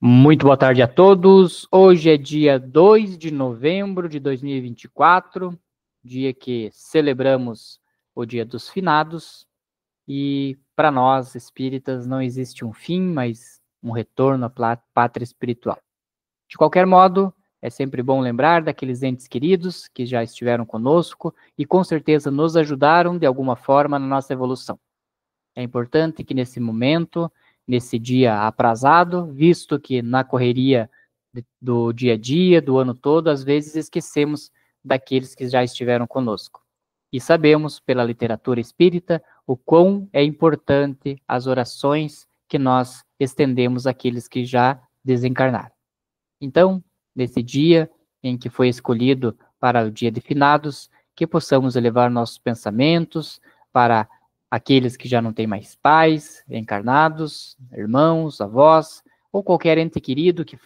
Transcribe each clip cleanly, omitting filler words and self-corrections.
Muito boa tarde a todos. Hoje é dia 2 de novembro de 2024, dia que celebramos o Dia dos Finados. E para nós, espíritas, não existe um fim, mas um retorno à pátria espiritual. De qualquer modo, é sempre bom lembrar daqueles entes queridos que já estiveram conosco e com certeza nos ajudaram de alguma forma na nossa evolução. É importante que nesse momento, nesse dia aprazado, visto que na correria do dia a dia, do ano todo, às vezes esquecemos daqueles que já estiveram conosco. E sabemos, pela literatura espírita, o quão é importante as orações que nós estendemos àqueles que já desencarnaram. Então, nesse dia em que foi escolhido para o dia de finados, que possamos elevar nossos pensamentos para aqueles que já não têm mais pais, encarnados, irmãos, avós, ou qualquer ente querido que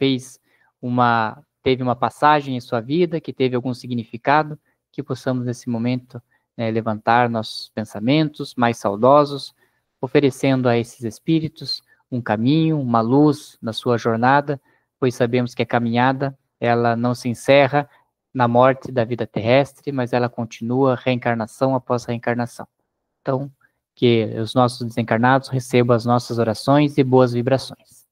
teve uma passagem em sua vida, que teve algum significado, que possamos nesse momento levantar nossos pensamentos mais saudosos, oferecendo a esses espíritos um caminho, uma luz na sua jornada, pois sabemos que a caminhada, ela não se encerra na morte da vida terrestre, mas ela continua reencarnação após reencarnação. Então, que os nossos desencarnados recebam as nossas orações e boas vibrações.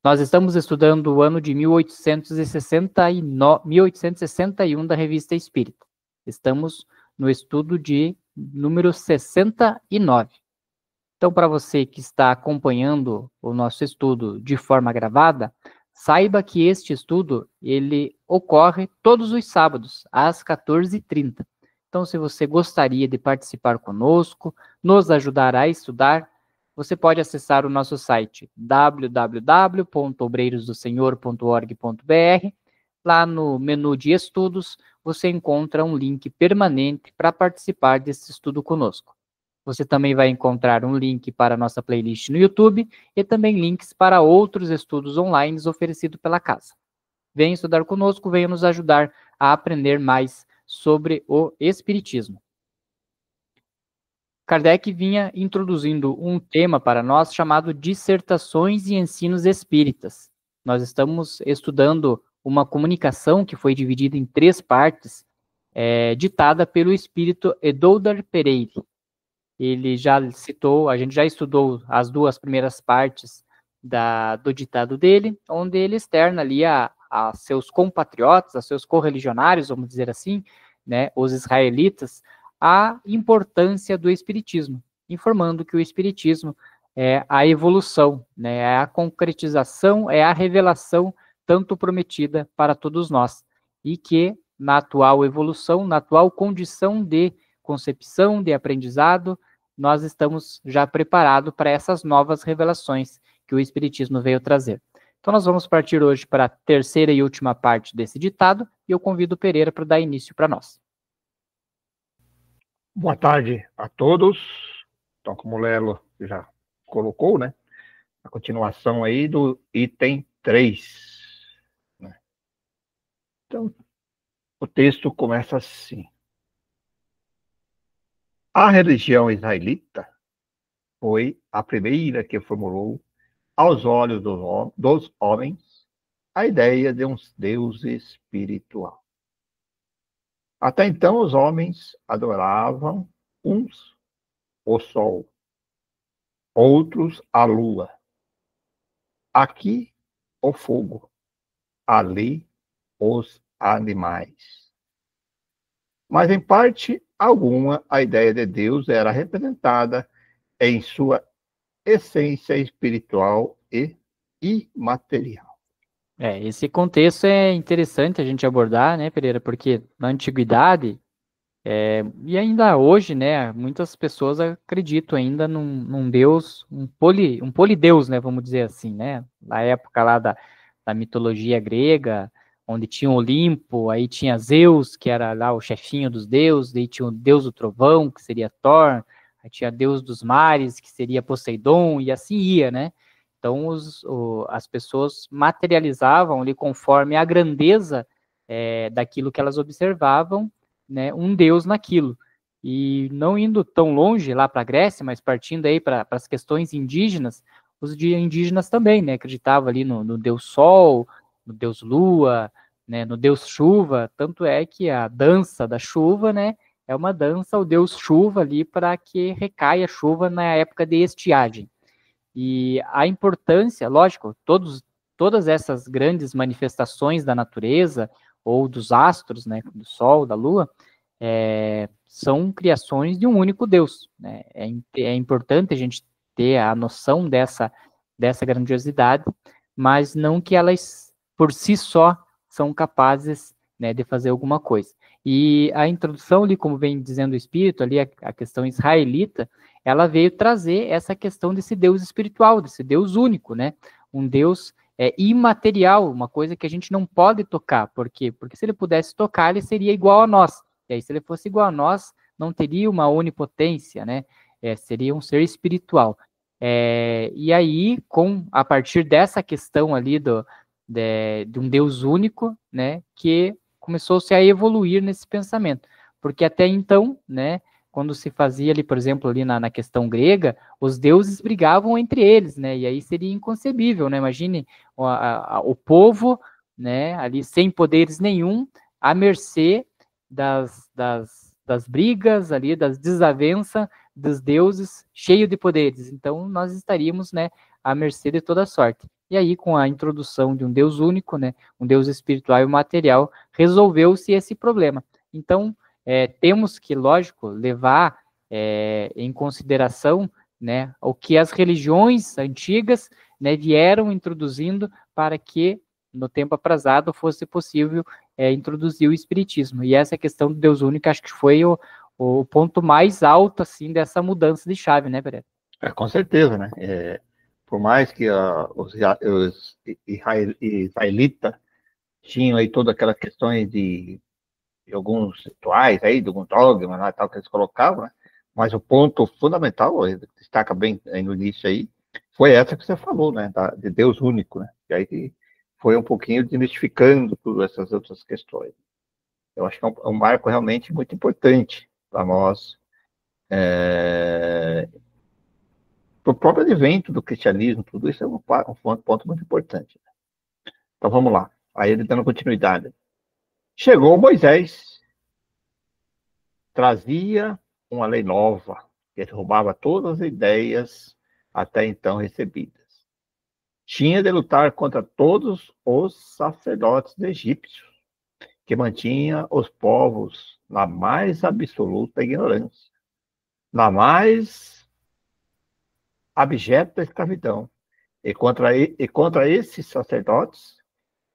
Nós estamos estudando o ano de 1861 da Revista Espírita. Estamos no estudo de número 69. Então, para você que está acompanhando o nosso estudo de forma gravada, saiba que este estudo ele ocorre todos os sábados, às 14h30. Então, se você gostaria de participar conosco, nos ajudar a estudar, você pode acessar o nosso site www.obreirosdosenhor.org.br. Lá no menu de estudos, você encontra um link permanente para participar desse estudo conosco. Você também vai encontrar um link para a nossa playlist no YouTube e também links para outros estudos online oferecidos pela casa. Venha estudar conosco, venha nos ajudar a aprender mais sobre o Espiritismo. Kardec vinha introduzindo um tema para nós chamado Dissertações e Ensinos Espíritas. Nós estamos estudando uma comunicação que foi dividida em 3 partes, ditada pelo espírito Edoldar Pereira. Ele já citou, a gente já estudou as 2 primeiras partes do ditado dele, onde ele externa ali a seus compatriotas, a seus correligionários, vamos dizer assim, né, os israelitas, a importância do Espiritismo, informando que o Espiritismo é a evolução, né, é a concretização, é a revelação tanto prometida para todos nós, e que na atual evolução, na atual condição de concepção, de aprendizado, nós estamos já preparados para essas novas revelações que o Espiritismo veio trazer. Então nós vamos partir hoje para a terceira e última parte desse ditado, e eu convido o Pereira para dar início para nós. Boa tarde a todos. Então, como o Lelo já colocou, né? A continuação aí do item 3. Né? Então, o texto começa assim. A religião israelita foi a primeira que formulou, aos olhos dos homens, a ideia de um Deus espiritual. Até então, os homens adoravam uns o sol, outros a lua, aqui o fogo, ali os animais. Mas, em parte alguma, a ideia de Deus era representada em sua essência espiritual e imaterial. Esse contexto é interessante a gente abordar, né, Pereira, porque na antiguidade, e ainda hoje, né, muitas pessoas acreditam ainda num Deus, um polideus, né, vamos dizer assim, né, na época lá da mitologia grega, onde tinha o Olimpo, aí tinha Zeus, que era lá o chefinho dos deuses, daí tinha o deus do trovão, que seria Thor, aí tinha Deus dos mares, que seria Poseidon, e assim ia, né? Então as pessoas materializavam ali conforme a grandeza daquilo que elas observavam, né, um deus naquilo. E não indo tão longe lá para a Grécia, mas partindo aí para as questões indígenas, os indígenas também, né, acreditavam ali no Deus Sol, no Deus Lua, né, no Deus Chuva, tanto é que a dança da chuva, né, é uma dança ao Deus Chuva ali para que recaia a chuva na época de estiagem. E a importância, lógico, todas essas grandes manifestações da natureza ou dos astros, né, do Sol, da Lua, são criações de um único Deus, né? É importante a gente ter a noção dessa grandiosidade, mas não que elas, por si só, são capazes, né, de fazer alguma coisa. E a introdução ali, como vem dizendo o Espírito, ali a questão israelita, ela veio trazer essa questão desse Deus espiritual, desse Deus único, né? Um Deus imaterial, uma coisa que a gente não pode tocar. Por quê? Porque se ele pudesse tocar, ele seria igual a nós. E aí, se ele fosse igual a nós, não teria uma onipotência, né? Seria um ser espiritual. E aí, a partir dessa questão ali de um Deus único, né, que começou-se a evoluir nesse pensamento. Porque até então, né, quando se fazia ali, por exemplo, ali na questão grega, os deuses brigavam entre eles, né, e aí seria inconcebível, né, imagine o povo, né, ali sem poderes nenhum, à mercê das brigas ali, das desavenças dos deuses, cheio de poderes. Então, nós estaríamos, né, à mercê de toda sorte. E aí, com a introdução de um Deus único, né, um Deus espiritual e material, resolveu-se esse problema. Então, temos que, lógico, levar em consideração, né, o que as religiões antigas, né, vieram introduzindo para que, no tempo aprazado, fosse possível introduzir o espiritismo. E essa questão do Deus único, acho que foi o ponto mais alto, assim, dessa mudança de chave, né, Pereira? Com certeza, né? Por mais que os israelitas tinham aí toda aquela questão de alguns rituais aí, de algum dogma lá, tal, que eles colocavam, né? Mas o ponto fundamental, destaca bem aí no início aí, foi essa que você falou, né? De Deus único, né? E aí foi um pouquinho desmistificando todas essas outras questões. Eu acho que é um marco realmente muito importante para nós, para o próprio advento do cristianismo, tudo isso é um ponto muito importante. Então vamos lá. Aí ele dando continuidade. Chegou Moisés, trazia uma lei nova, que derrubava todas as ideias até então recebidas. Tinha de lutar contra todos os sacerdotes egípcios, que mantinham os povos na mais absoluta ignorância, na mais abjeta escravidão, e contra esses sacerdotes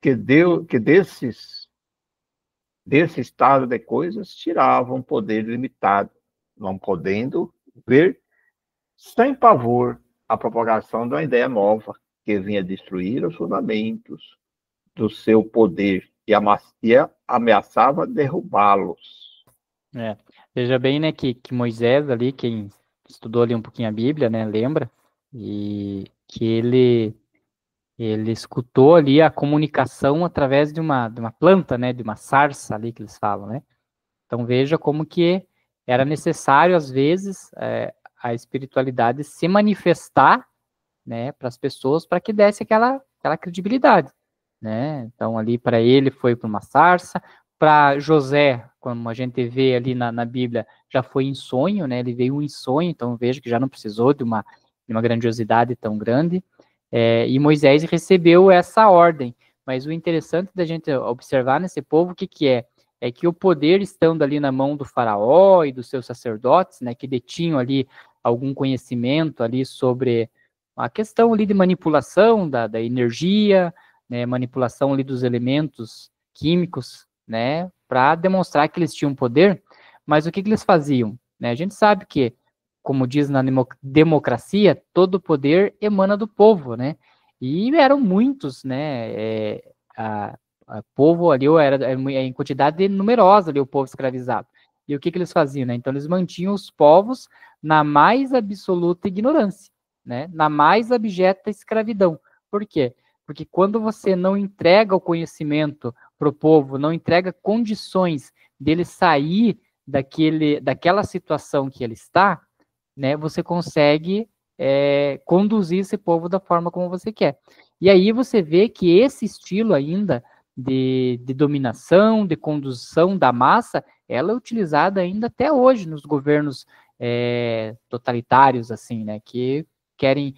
que desse estado de coisas tiravam poder limitado, não podendo ver sem pavor a propagação de uma ideia nova que vinha destruir os fundamentos do seu poder e ameaçava derrubá-los. Veja bem, né, que Moisés ali, quem estudou ali um pouquinho a Bíblia, né, lembra, e que ele escutou ali a comunicação através de uma planta, né, de uma sarça ali que eles falam, né. Então veja como que era necessário, às vezes, a espiritualidade se manifestar, né, para as pessoas, para que desse aquela credibilidade, né. Então ali para ele foi para uma sarça, para José, como a gente vê ali na Bíblia, já foi em sonho, né, ele veio em sonho, então veja que já não precisou de uma grandiosidade tão grande, e Moisés recebeu essa ordem. Mas o interessante da gente observar nesse povo, o que é? É que o poder estando ali na mão do faraó e dos seus sacerdotes, né, que detinham ali algum conhecimento ali sobre a questão ali de manipulação da energia, né, manipulação ali dos elementos químicos, né, para demonstrar que eles tinham poder. Mas o que eles faziam? Né? A gente sabe que, como diz na democracia, todo poder emana do povo, né? E eram muitos, né? A povo ali era em quantidade numerosa ali o povo escravizado. E o que eles faziam, né? Então eles mantinham os povos na mais absoluta ignorância, né? Na mais abjeta escravidão. Por quê? Porque quando você não entrega o conhecimento para o povo, não entrega condições dele sair daquela situação que ele está, né, você consegue conduzir esse povo da forma como você quer. E aí você vê que esse estilo ainda de dominação, de condução da massa, ela é utilizada ainda até hoje nos governos totalitários, assim, né, que querem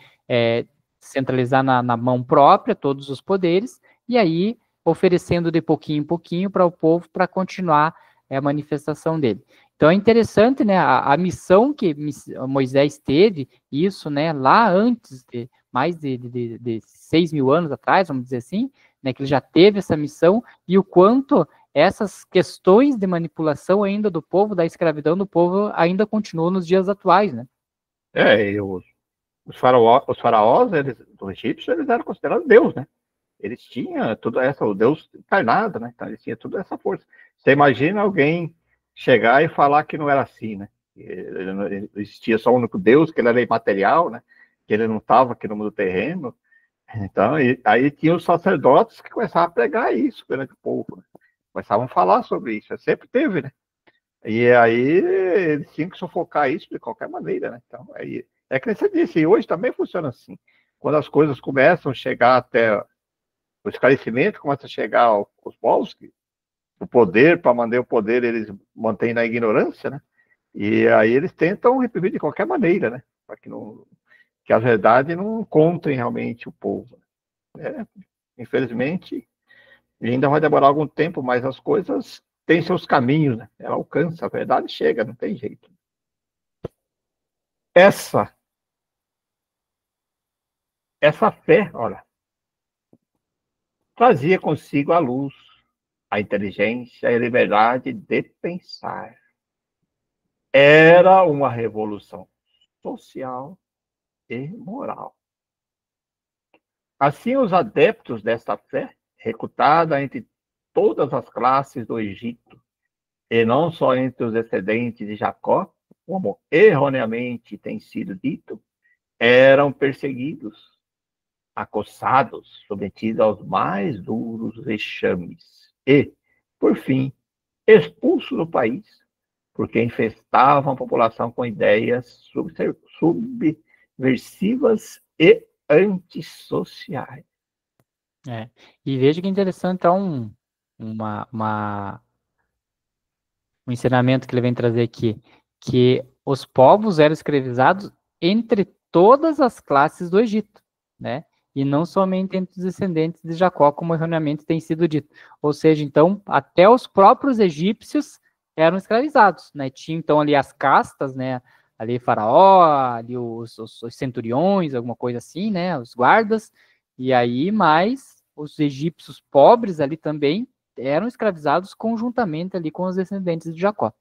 centralizar na mão própria todos os poderes, e aí oferecendo de pouquinho em pouquinho para o povo para continuar a manifestação dele. Então é interessante, né, a missão que Moisés teve, isso, né, lá antes, mais de 6.000 anos atrás, vamos dizer assim, né, que ele já teve essa missão, e o quanto essas questões de manipulação ainda do povo, da escravidão do povo, ainda continuam nos dias atuais, né? E os faraós dos egípcios, eles eram considerados Deus, né? Eles tinham o Deus encarnado, né? Então, eles tinham toda essa força. Você imagina alguém chegar e falar que não era assim, né? Ele existia só um único Deus, que ele era imaterial, né? Que ele não estava aqui no mundo terreno. Então, aí tinha os sacerdotes que começavam a pregar isso perante o povo, né? Começavam a falar sobre isso. Sempre teve, né? E aí eles tinham que sufocar isso de qualquer maneira, né? Então, aí, que você disse, e hoje também funciona assim. Quando as coisas começam a chegar até o esclarecimento, começa a chegar aos povos, o poder, para manter o poder, eles mantêm na ignorância, né? E aí eles tentam reprimir de qualquer maneira, né? Para que a verdade não encontre realmente o povo. Infelizmente, ainda vai demorar algum tempo, mas as coisas têm seus caminhos, né? Ela alcança, a verdade chega, não tem jeito. Essa fé, olha, trazia consigo a luz, a inteligência e a liberdade de pensar. Era uma revolução social e moral. Assim, os adeptos desta fé, recrutada entre todas as classes do Egito, e não só entre os descendentes de Jacó, como erroneamente tem sido dito, eram perseguidos, acossados, submetidos aos mais duros vexames e, por fim, expulsos do país, porque infestavam a população com ideias subversivas e antissociais. E veja que interessante, então, um ensinamento que ele vem trazer aqui, que os povos eram escravizados entre todas as classes do Egito, né? E não somente entre os descendentes de Jacó, como erroneamente tem sido dito. Ou seja, então, até os próprios egípcios eram escravizados, né? Tinha, então, ali as castas, né? Ali Faraó, ali os centuriões, alguma coisa assim, né? Os guardas, e aí mais os egípcios pobres ali também eram escravizados conjuntamente ali com os descendentes de Jacó.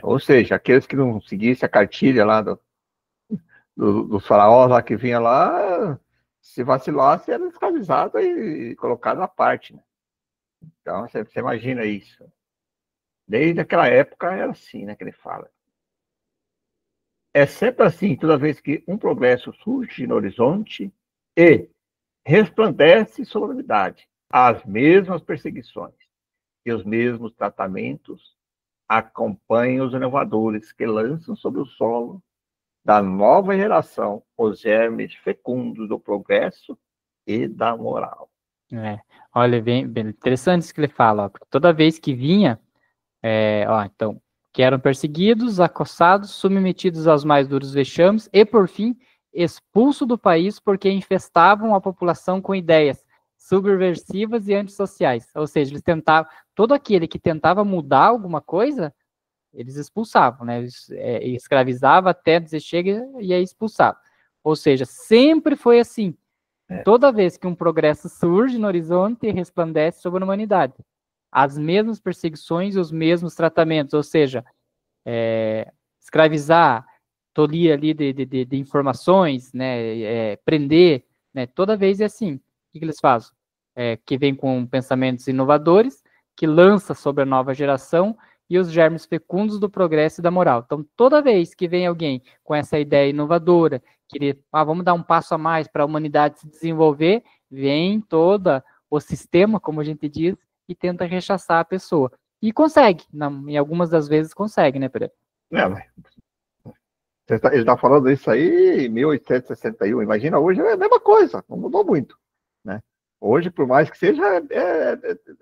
Ou seja, aqueles que não seguissem a cartilha lá dos faraós lá que vinha lá, se vacilasse, era escravizado e colocado à parte, né? Então, você imagina isso. Desde aquela época era assim, né, que ele fala. É sempre assim, toda vez que um progresso surge no horizonte e resplandece sobre a novidade, as mesmas perseguições e os mesmos tratamentos acompanham os inovadores que lançam sobre o solo da nova geração os germes fecundos do progresso e da moral. Olha, bem interessante isso que ele fala. Ó, toda vez que vinha, então, que eram perseguidos, acossados, submetidos aos mais duros vexames e, por fim, expulsos do país porque infestavam a população com ideias subversivas e antissociais. Ou seja, eles tentavam, todo aquele que tentava mudar alguma coisa, eles expulsavam, né? Escravizava até dizer chega e aí expulsava. Ou seja, sempre foi assim. Toda vez que um progresso surge no horizonte, resplandece sobre a humanidade. As mesmas perseguições e os mesmos tratamentos, ou seja, escravizar, tolir ali de informações, né, prender, né, toda vez é assim. O que eles fazem? Que vem com pensamentos inovadores, que lança sobre a nova geração e os germes fecundos do progresso e da moral. Então, toda vez que vem alguém com essa ideia inovadora, querer, vamos dar um passo a mais para a humanidade se desenvolver, vem todo o sistema, como a gente diz, e tenta rechaçar a pessoa. E consegue, em algumas das vezes consegue, né, Pereira? Ele está falando isso aí em 1861. Imagina, hoje é a mesma coisa, não mudou muito, né? Hoje, por mais que seja,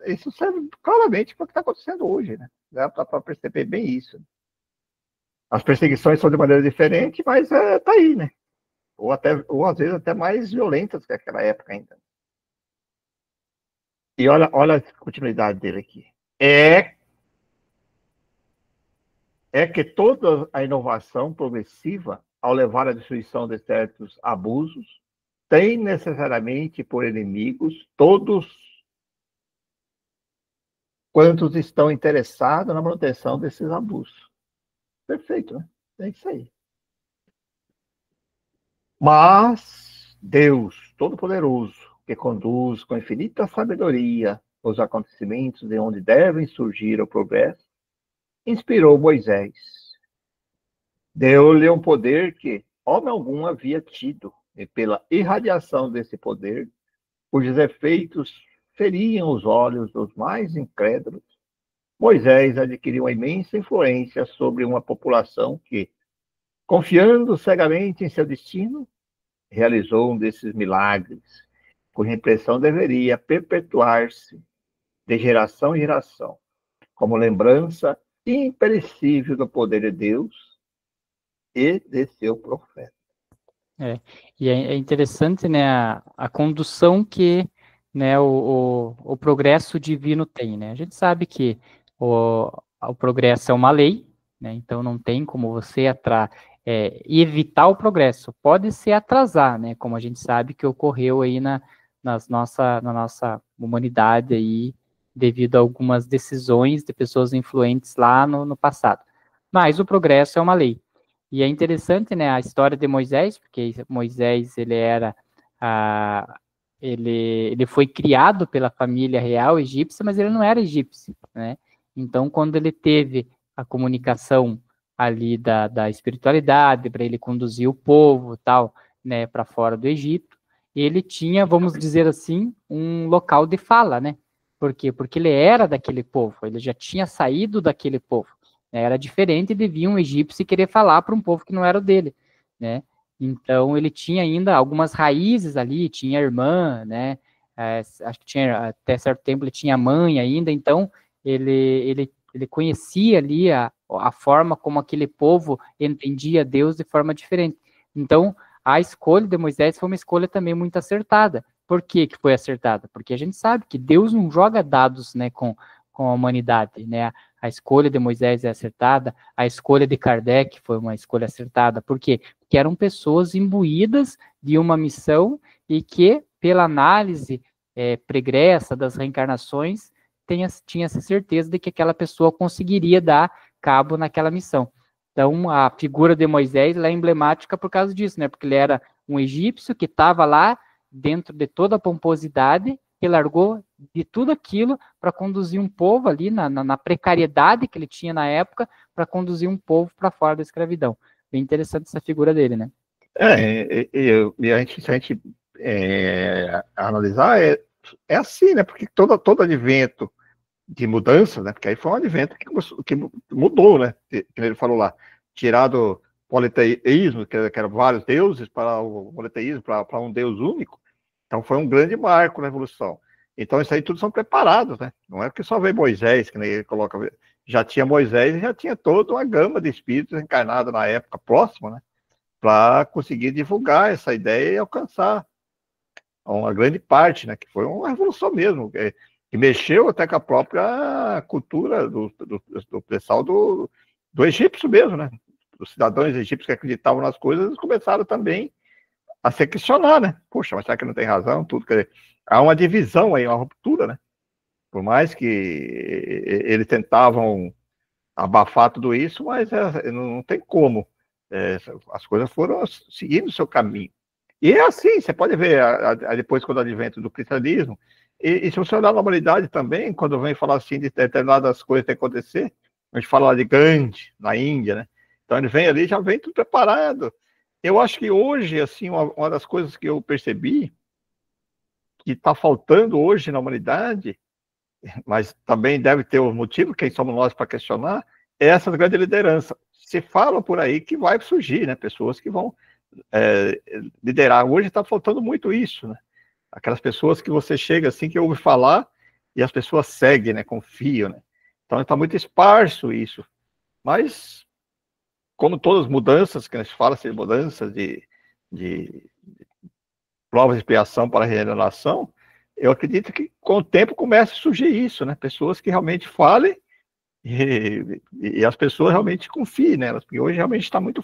isso serve claramente para o que está acontecendo hoje, né? Dá para perceber bem isso. As perseguições são de maneira diferente, mas tá aí, né? Ou às vezes até mais violentas que aquela época ainda. E olha a continuidade dele aqui. É que toda a inovação progressiva, ao levar à destruição de certos abusos, tem necessariamente por inimigos todos quantos estão interessados na manutenção desses abusos. Perfeito, né? É isso aí. Mas Deus Todo-Poderoso, que conduz com infinita sabedoria os acontecimentos de onde devem surgir o progresso, inspirou Moisés. Deu-lhe um poder que homem algum havia tido, e pela irradiação desse poder, cujos efeitos feriam os olhos dos mais incrédulos, Moisés adquiriu uma imensa influência sobre uma população que, confiando cegamente em seu destino, realizou um desses milagres, cuja impressão deveria perpetuar-se de geração em geração, como lembrança imperecível do poder de Deus e de seu profeta. E é interessante, né, a condução que, né, o progresso divino tem, né? A gente sabe que o progresso é uma lei, né? Então não tem como você evitar o progresso. Pode ser atrasar, né? Como a gente sabe que ocorreu aí na nossa humanidade aí, devido a algumas decisões de pessoas influentes lá no passado. Mas o progresso é uma lei. E é interessante, né, a história de Moisés, porque Moisés, ele foi criado pela família real egípcia, mas ele não era egípcio, né? Então, quando ele teve a comunicação ali da espiritualidade, para ele conduzir o povo, tal, né, para fora do Egito, ele tinha, vamos dizer assim, um local de fala, né? Por quê? Porque ele era daquele povo, ele já tinha saído daquele povo. Era diferente de vir um egípcio querer falar para um povo que não era o dele, né? Então ele tinha ainda algumas raízes ali, tinha irmã, né? Acho que tinha até certo tempo ele tinha mãe ainda, então ele conhecia ali a forma como aquele povo entendia Deus de forma diferente. Então a escolha de Moisés foi uma escolha também muito acertada. Por que foi acertada? Porque a gente sabe que Deus não joga dados, né, com a humanidade, né? A escolha de Moisés é acertada, a escolha de Kardec foi uma escolha acertada. Por quê? Porque eram pessoas imbuídas de uma missão e que, pela análise pregressa das reencarnações, tinha-se certeza de que aquela pessoa conseguiria dar cabo naquela missão. Então, a figura de Moisés é emblemática por causa disso, né? Porque ele era um egípcio que estava lá dentro de toda a pomposidade, que largou de tudo aquilo para conduzir um povo ali na precariedade que ele tinha na época, para conduzir um povo para fora da escravidão. Bem interessante essa figura dele, né? Se a gente analisar, é assim, né? Porque todo advento de mudança, né? Porque aí foi um advento que mudou, né? Que ele falou lá, tirado o politeísmo, que eram vários deuses, para o politeísmo, para um Deus único. Então foi um grande marco na evolução. Então isso aí tudo são preparados, né? Não é que só veio Moisés, que nem ele coloca, já tinha Moisés e já tinha toda uma gama de espíritos encarnados na época próxima, né? Para conseguir divulgar essa ideia e alcançar uma grande parte, né? Que foi uma revolução mesmo, que mexeu até com a própria cultura do pessoal do egípcio mesmo, né? Os cidadãos egípcios que acreditavam nas coisas começaram também a se questionar, né? Poxa, mas será que não tem razão? Tudo, quer dizer, há uma divisão aí, uma ruptura, né? Por mais que eles tentavam abafar tudo isso, mas não tem como. As coisas foram seguindo o seu caminho. E é assim, você pode ver depois quando o advento do cristianismo, e se você olhar na humanidade também, quando vem falar assim de determinadas coisas que tem que acontecer, a gente fala lá de Gandhi, na Índia, né? Então ele vem ali, já vem tudo preparado. Eu acho que hoje, assim, uma das coisas que eu percebi que está faltando hoje na humanidade, mas também deve ter um motivo, quem somos nós para questionar, essa grande liderança. Se fala por aí que vai surgir, né, pessoas que vão liderar. Hoje está faltando muito isso, né? Aquelas pessoas que você chega assim, que ouve falar e as pessoas seguem, né, confiam, né? Então está muito esparso isso. Mas, como todas as mudanças, que a gente fala, assim, mudanças de provas de expiação para a regeneração, eu acredito que com o tempo começa a surgir isso, né? Pessoas que realmente falem e as pessoas realmente confiem nelas, porque hoje realmente está muito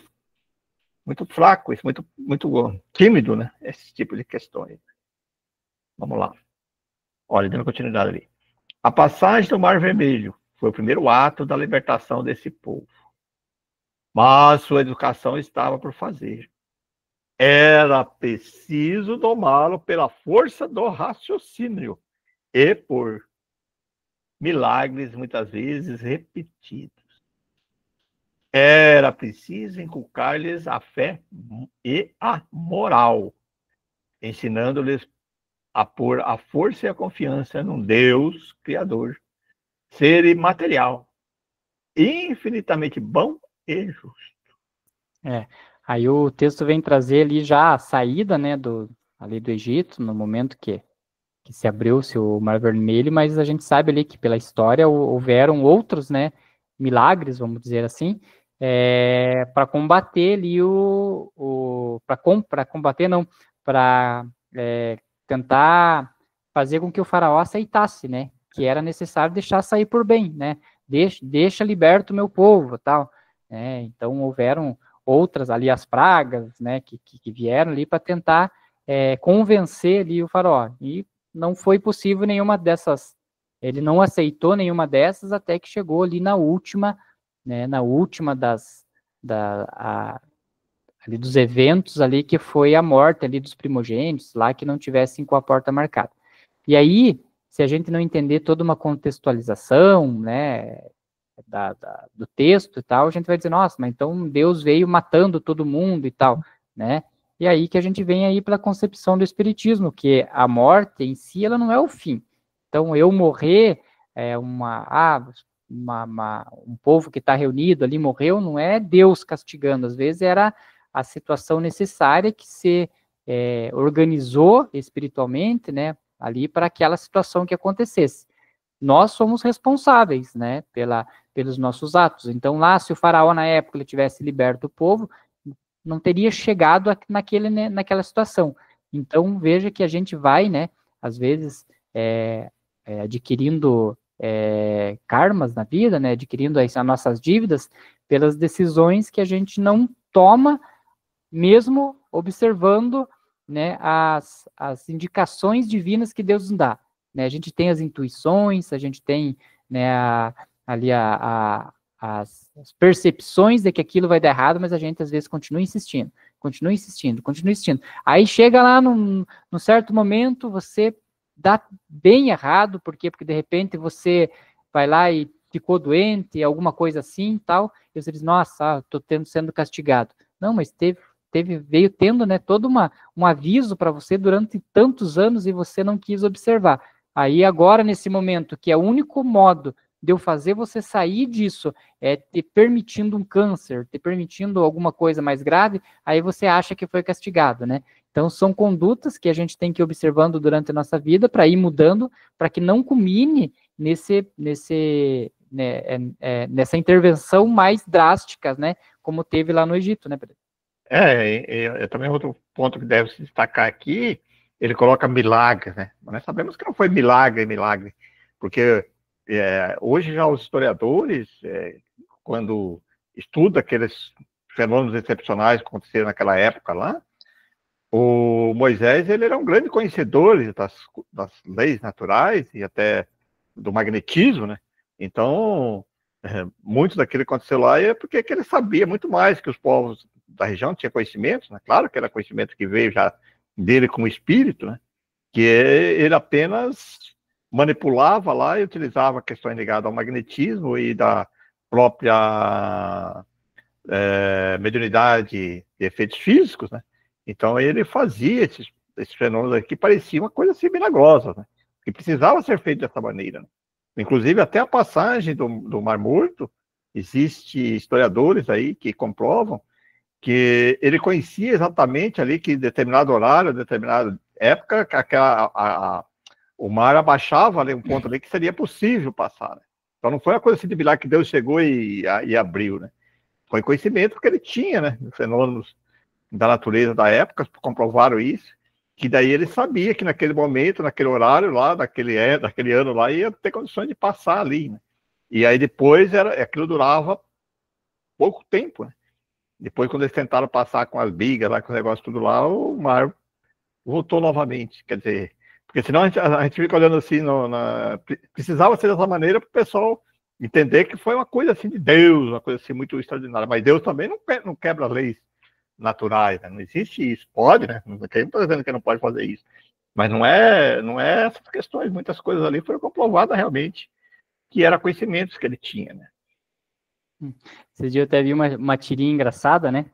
fraco, isso, muito tímido, né? Esse tipo de questões. Vamos lá. Olha, dando continuidade ali. A passagem do Mar Vermelho foi o primeiro ato da libertação desse povo. Mas sua educação estava por fazer. Era preciso domá-lo pela força do raciocínio e por milagres muitas vezes repetidos. Era preciso inculcar-lhes a fé e a moral, ensinando-lhes a pôr a força e a confiança num Deus Criador, ser imaterial, infinitamente bom e justo. Aí o texto vem trazer ali já a saída, né, ali do Egito, no momento que se abriu-se o Mar Vermelho, mas a gente sabe ali que pela história houveram outros, né, milagres, vamos dizer assim, para combater ali para combater não, para tentar fazer com que o faraó aceitasse, né, que era necessário deixar sair por bem, né, deixa liberto o meu povo, tal, né, então houveram outras ali, as pragas, né, que vieram ali para tentar convencer ali o faraó, e não foi possível nenhuma dessas, ele não aceitou nenhuma dessas até que chegou ali na última, né, ali dos eventos ali, que foi a morte ali dos primogênitos, lá que não tivessem com a porta marcada. E aí, se a gente não entender toda uma contextualização, né, do texto e tal, a gente vai dizer, nossa, mas então Deus veio matando todo mundo e tal, né? E aí que a gente vem aí pela concepção do espiritismo, que a morte em si, ela não é o fim. Então, eu morrer, um povo que está reunido ali morreu, não é Deus castigando, às vezes era a situação necessária que se organizou espiritualmente, né, ali para aquela situação que acontecesse. Nós somos responsáveis, né, pelos nossos atos. Então, lá, se o faraó, na época, ele tivesse liberto o povo, não teria chegado naquela situação. Então, veja que a gente vai, né, às vezes, adquirindo karmas na vida, né, adquirindo as nossas dívidas pelas decisões que a gente não toma, mesmo observando, né, as indicações divinas que Deus nos dá. Né? A gente tem as intuições, a gente tem, né, ali as percepções de que aquilo vai dar errado, mas a gente às vezes continua insistindo. Aí chega lá num certo momento, você dá bem errado, por quê? Porque de repente você vai lá e ficou doente, alguma coisa assim, tal, e você diz, nossa, estou sendo castigado. Não, mas veio tendo, né, todo um aviso para você durante tantos anos e você não quis observar. Aí agora, nesse momento, que é o único modo de eu fazer você sair disso, te permitindo um câncer, te permitindo alguma coisa mais grave, aí você acha que foi castigado, né? Então, são condutas que a gente tem que ir observando durante a nossa vida para ir mudando, para que não culmine nessa intervenção mais drástica, né? Como teve lá no Egito, né, Pedro? Também outro ponto que deve se destacar aqui, ele coloca milagre, né? Mas nós sabemos que não foi milagre, porque hoje já os historiadores, quando estudam aqueles fenômenos excepcionais que aconteceram naquela época lá, o Moisés, ele era um grande conhecedor das leis naturais e até do magnetismo, né? Então, muito daquilo que aconteceu lá é porque ele sabia muito mais que os povos da região tinham conhecimento, né? Claro que era conhecimento que veio já dele como espírito, né? Que ele apenas manipulava lá e utilizava questões ligadas ao magnetismo e da própria mediunidade de efeitos físicos, né? Então ele fazia esses fenômenos aqui que pareciam uma coisa assim milagrosa, né? Que precisava ser feito dessa maneira, né? Inclusive até a passagem do Mar Morto Existem historiadores aí que comprovam que ele conhecia exatamente ali que determinado horário, determinada época, que o mar abaixava ali um ponto ali que seria possível passar, né? Então não foi uma coisa assim de milagre que Deus chegou e abriu, né? Foi conhecimento que ele tinha, né? Fenômenos da natureza da época comprovaram isso, que daí ele sabia que naquele momento, naquele horário lá, daquele ano lá, ia ter condições de passar ali, né? E aí depois aquilo durava pouco tempo, né? Depois, quando eles tentaram passar com as bigas lá, com o negócio tudo lá, o mar voltou novamente. Quer dizer, porque senão a gente fica olhando assim, precisava ser dessa maneira para o pessoal entender que foi uma coisa assim de Deus, uma coisa assim muito extraordinária. Mas Deus também não quebra leis naturais, né? Não existe isso. Pode, né? Não estou dizendo que não pode fazer isso. Mas não é essas questões. Muitas coisas ali foram comprovadas realmente que eram conhecimentos que ele tinha, né? Esse dia eu até vi uma tirinha engraçada, né?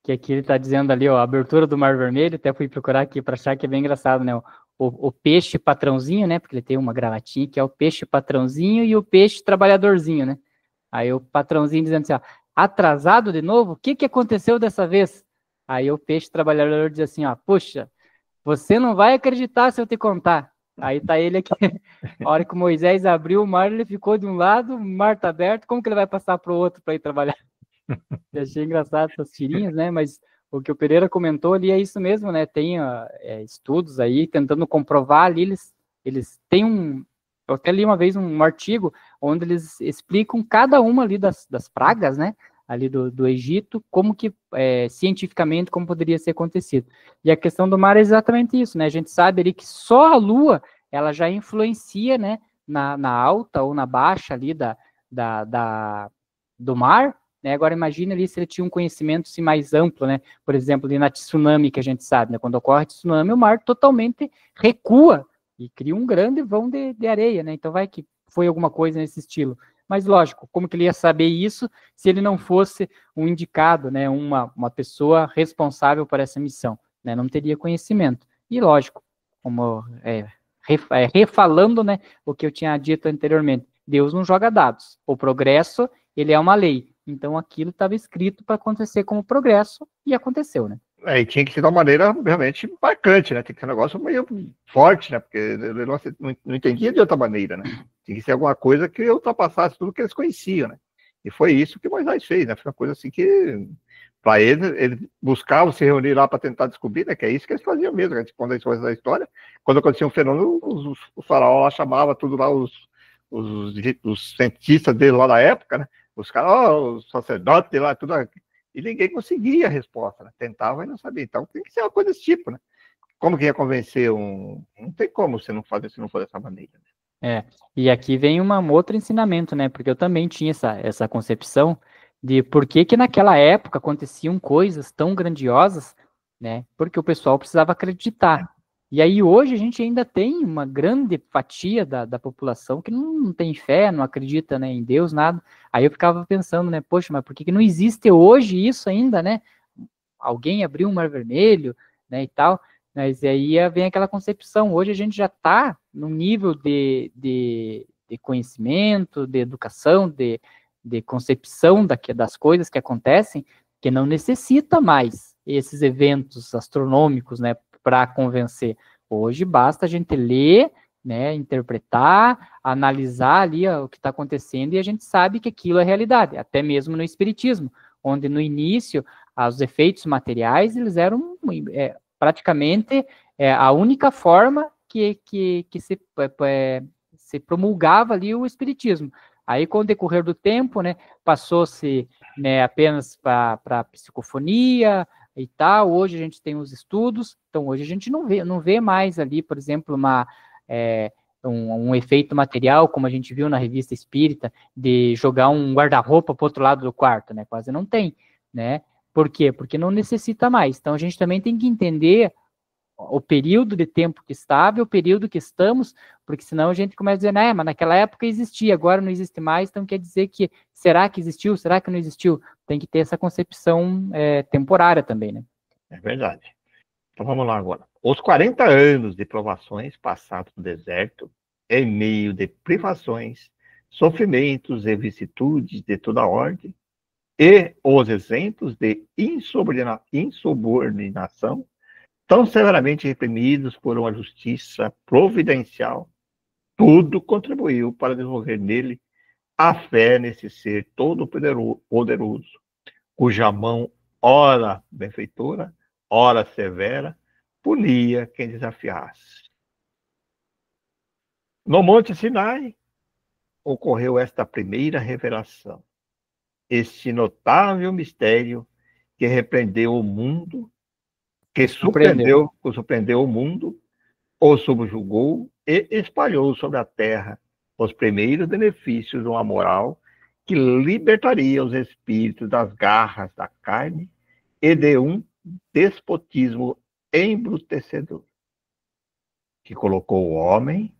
Que aqui ele tá dizendo ali, ó, a abertura do Mar Vermelho, até fui procurar aqui para achar que é bem engraçado, né? O peixe patrãozinho, né? Porque ele tem uma gravatinha que é o peixe patrãozinho e o peixe trabalhadorzinho, né? Aí o patrãozinho dizendo assim, ó, atrasado de novo? O que aconteceu dessa vez? Aí o peixe trabalhador diz assim, ó, puxa, você não vai acreditar se eu te contar. Aí tá ele aqui, a hora que o Moisés abriu o mar, ele ficou de um lado, o mar tá aberto, como que ele vai passar pro outro para ir trabalhar? Eu achei engraçado essas tirinhas, né? Mas o que o Pereira comentou ali é isso mesmo, né? Tem estudos aí tentando comprovar ali, eles têm eu até li uma vez um artigo onde eles explicam cada uma ali das pragas, né? Ali do Egito, como que, cientificamente, como poderia ser acontecido. E a questão do mar é exatamente isso, né? A gente sabe ali que só a Lua, ela já influencia, né? Na alta ou na baixa ali do mar, né? Agora imagine ali se ele tinha um conhecimento assim, mais amplo, né? Por exemplo, ali na tsunami que a gente sabe, né? Quando ocorre tsunami, o mar totalmente recua e cria um grande vão de areia, né? Então vai que foi alguma coisa nesse estilo. Mas lógico, como que ele ia saber isso se ele não fosse um indicado, né? Uma pessoa responsável por essa missão, né? Não teria conhecimento. E lógico, como refalando, né? O que eu tinha dito anteriormente, Deus não joga dados. O progresso, ele é uma lei. Então aquilo estava escrito para acontecer como progresso e aconteceu, né? E tinha que ser de uma maneira realmente marcante, né? Tem que ser um negócio meio forte, né? Porque ele não entendia de outra maneira, né? Tinha que ser alguma coisa que ultrapassasse tudo que eles conheciam, né? E foi isso que Moisés fez, né? Foi uma coisa assim que, para ele buscava se reunir lá para tentar descobrir, né? Que é isso que eles faziam mesmo. A gente conta as coisas da história. Quando acontecia um fenômeno, o faraó lá chamava tudo lá, os cientistas dele lá da época, né? Os caras, os sacerdotes lá, tudo. E ninguém conseguia a resposta, né? Tentava e não sabia. Então tem que ser uma coisa desse tipo, né? Como que ia convencer um. Não tem como você não fazer se não for dessa maneira. Né? E aqui vem um outro ensinamento, né? Porque eu também tinha essa concepção de por que naquela época aconteciam coisas tão grandiosas, né? Porque o pessoal precisava acreditar. E aí hoje a gente ainda tem uma grande fatia da população que não tem fé, não acredita, né, em Deus, nada. Aí eu ficava pensando, né, poxa, mas por que não existe hoje isso ainda, né? Alguém abriu um mar vermelho, né, e tal. Mas aí vem aquela concepção. Hoje a gente já está num nível de conhecimento, de educação, de concepção das coisas que acontecem, que não necessita mais esses eventos astronômicos, né, para convencer. Hoje basta a gente ler, né, interpretar, analisar ali o que está acontecendo e a gente sabe que aquilo é realidade, até mesmo no espiritismo, onde no início os efeitos materiais eles eram praticamente a única forma que se promulgava ali o espiritismo. Aí, com o decorrer do tempo, né, passou-se, né, apenas para psicofonia e tal. Hoje a gente tem os estudos, então hoje a gente não vê mais ali, por exemplo, um efeito material, como a gente viu na revista Espírita, de jogar um guarda-roupa para o outro lado do quarto, né? Quase não tem, né? Por quê? Porque não necessita mais. Então a gente também tem que entender o período de tempo que estava, o período que estamos, porque senão a gente começa a dizer, né, mas naquela época existia, agora não existe mais, então quer dizer que, será que existiu, será que não existiu? Tem que ter essa concepção temporária também, né? É verdade. Então vamos lá agora. Os 40 anos de provações passados no deserto, em meio de privações, sofrimentos e vicissitudes de toda ordem, e os exemplos de insubordinação, tão severamente reprimidos por uma justiça providencial, tudo contribuiu para desenvolver nele a fé nesse ser todo-poderoso, cuja mão, ora benfeitora, ora severa, punia quem desafiasse. No Monte Sinai ocorreu esta primeira revelação, este notável mistério que repreendeu o mundo, que surpreendeu o mundo, o subjugou e espalhou sobre a terra os primeiros benefícios de uma moral que libertaria os espíritos das garras da carne e de um despotismo embrutecedor, que colocou o homem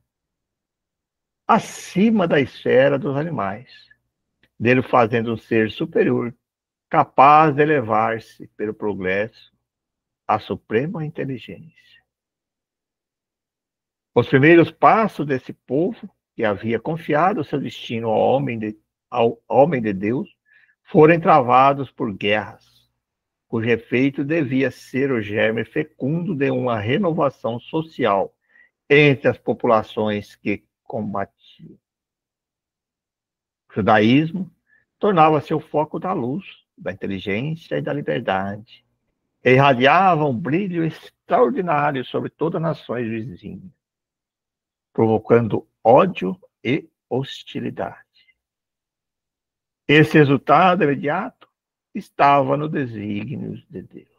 acima da esfera dos animais, dele fazendo um ser superior, capaz de elevar-se pelo progresso à suprema inteligência. Os primeiros passos desse povo, que havia confiado seu destino ao homem de Deus, foram travados por guerras, cujo efeito devia ser o germe fecundo de uma renovação social entre as populações que combatiam. O judaísmo tornava-se o foco da luz, da inteligência e da liberdade, e irradiava um brilho extraordinário sobre todas as nações vizinhas, provocando ódio e hostilidade. Esse resultado imediato estava no desígnio de Deus.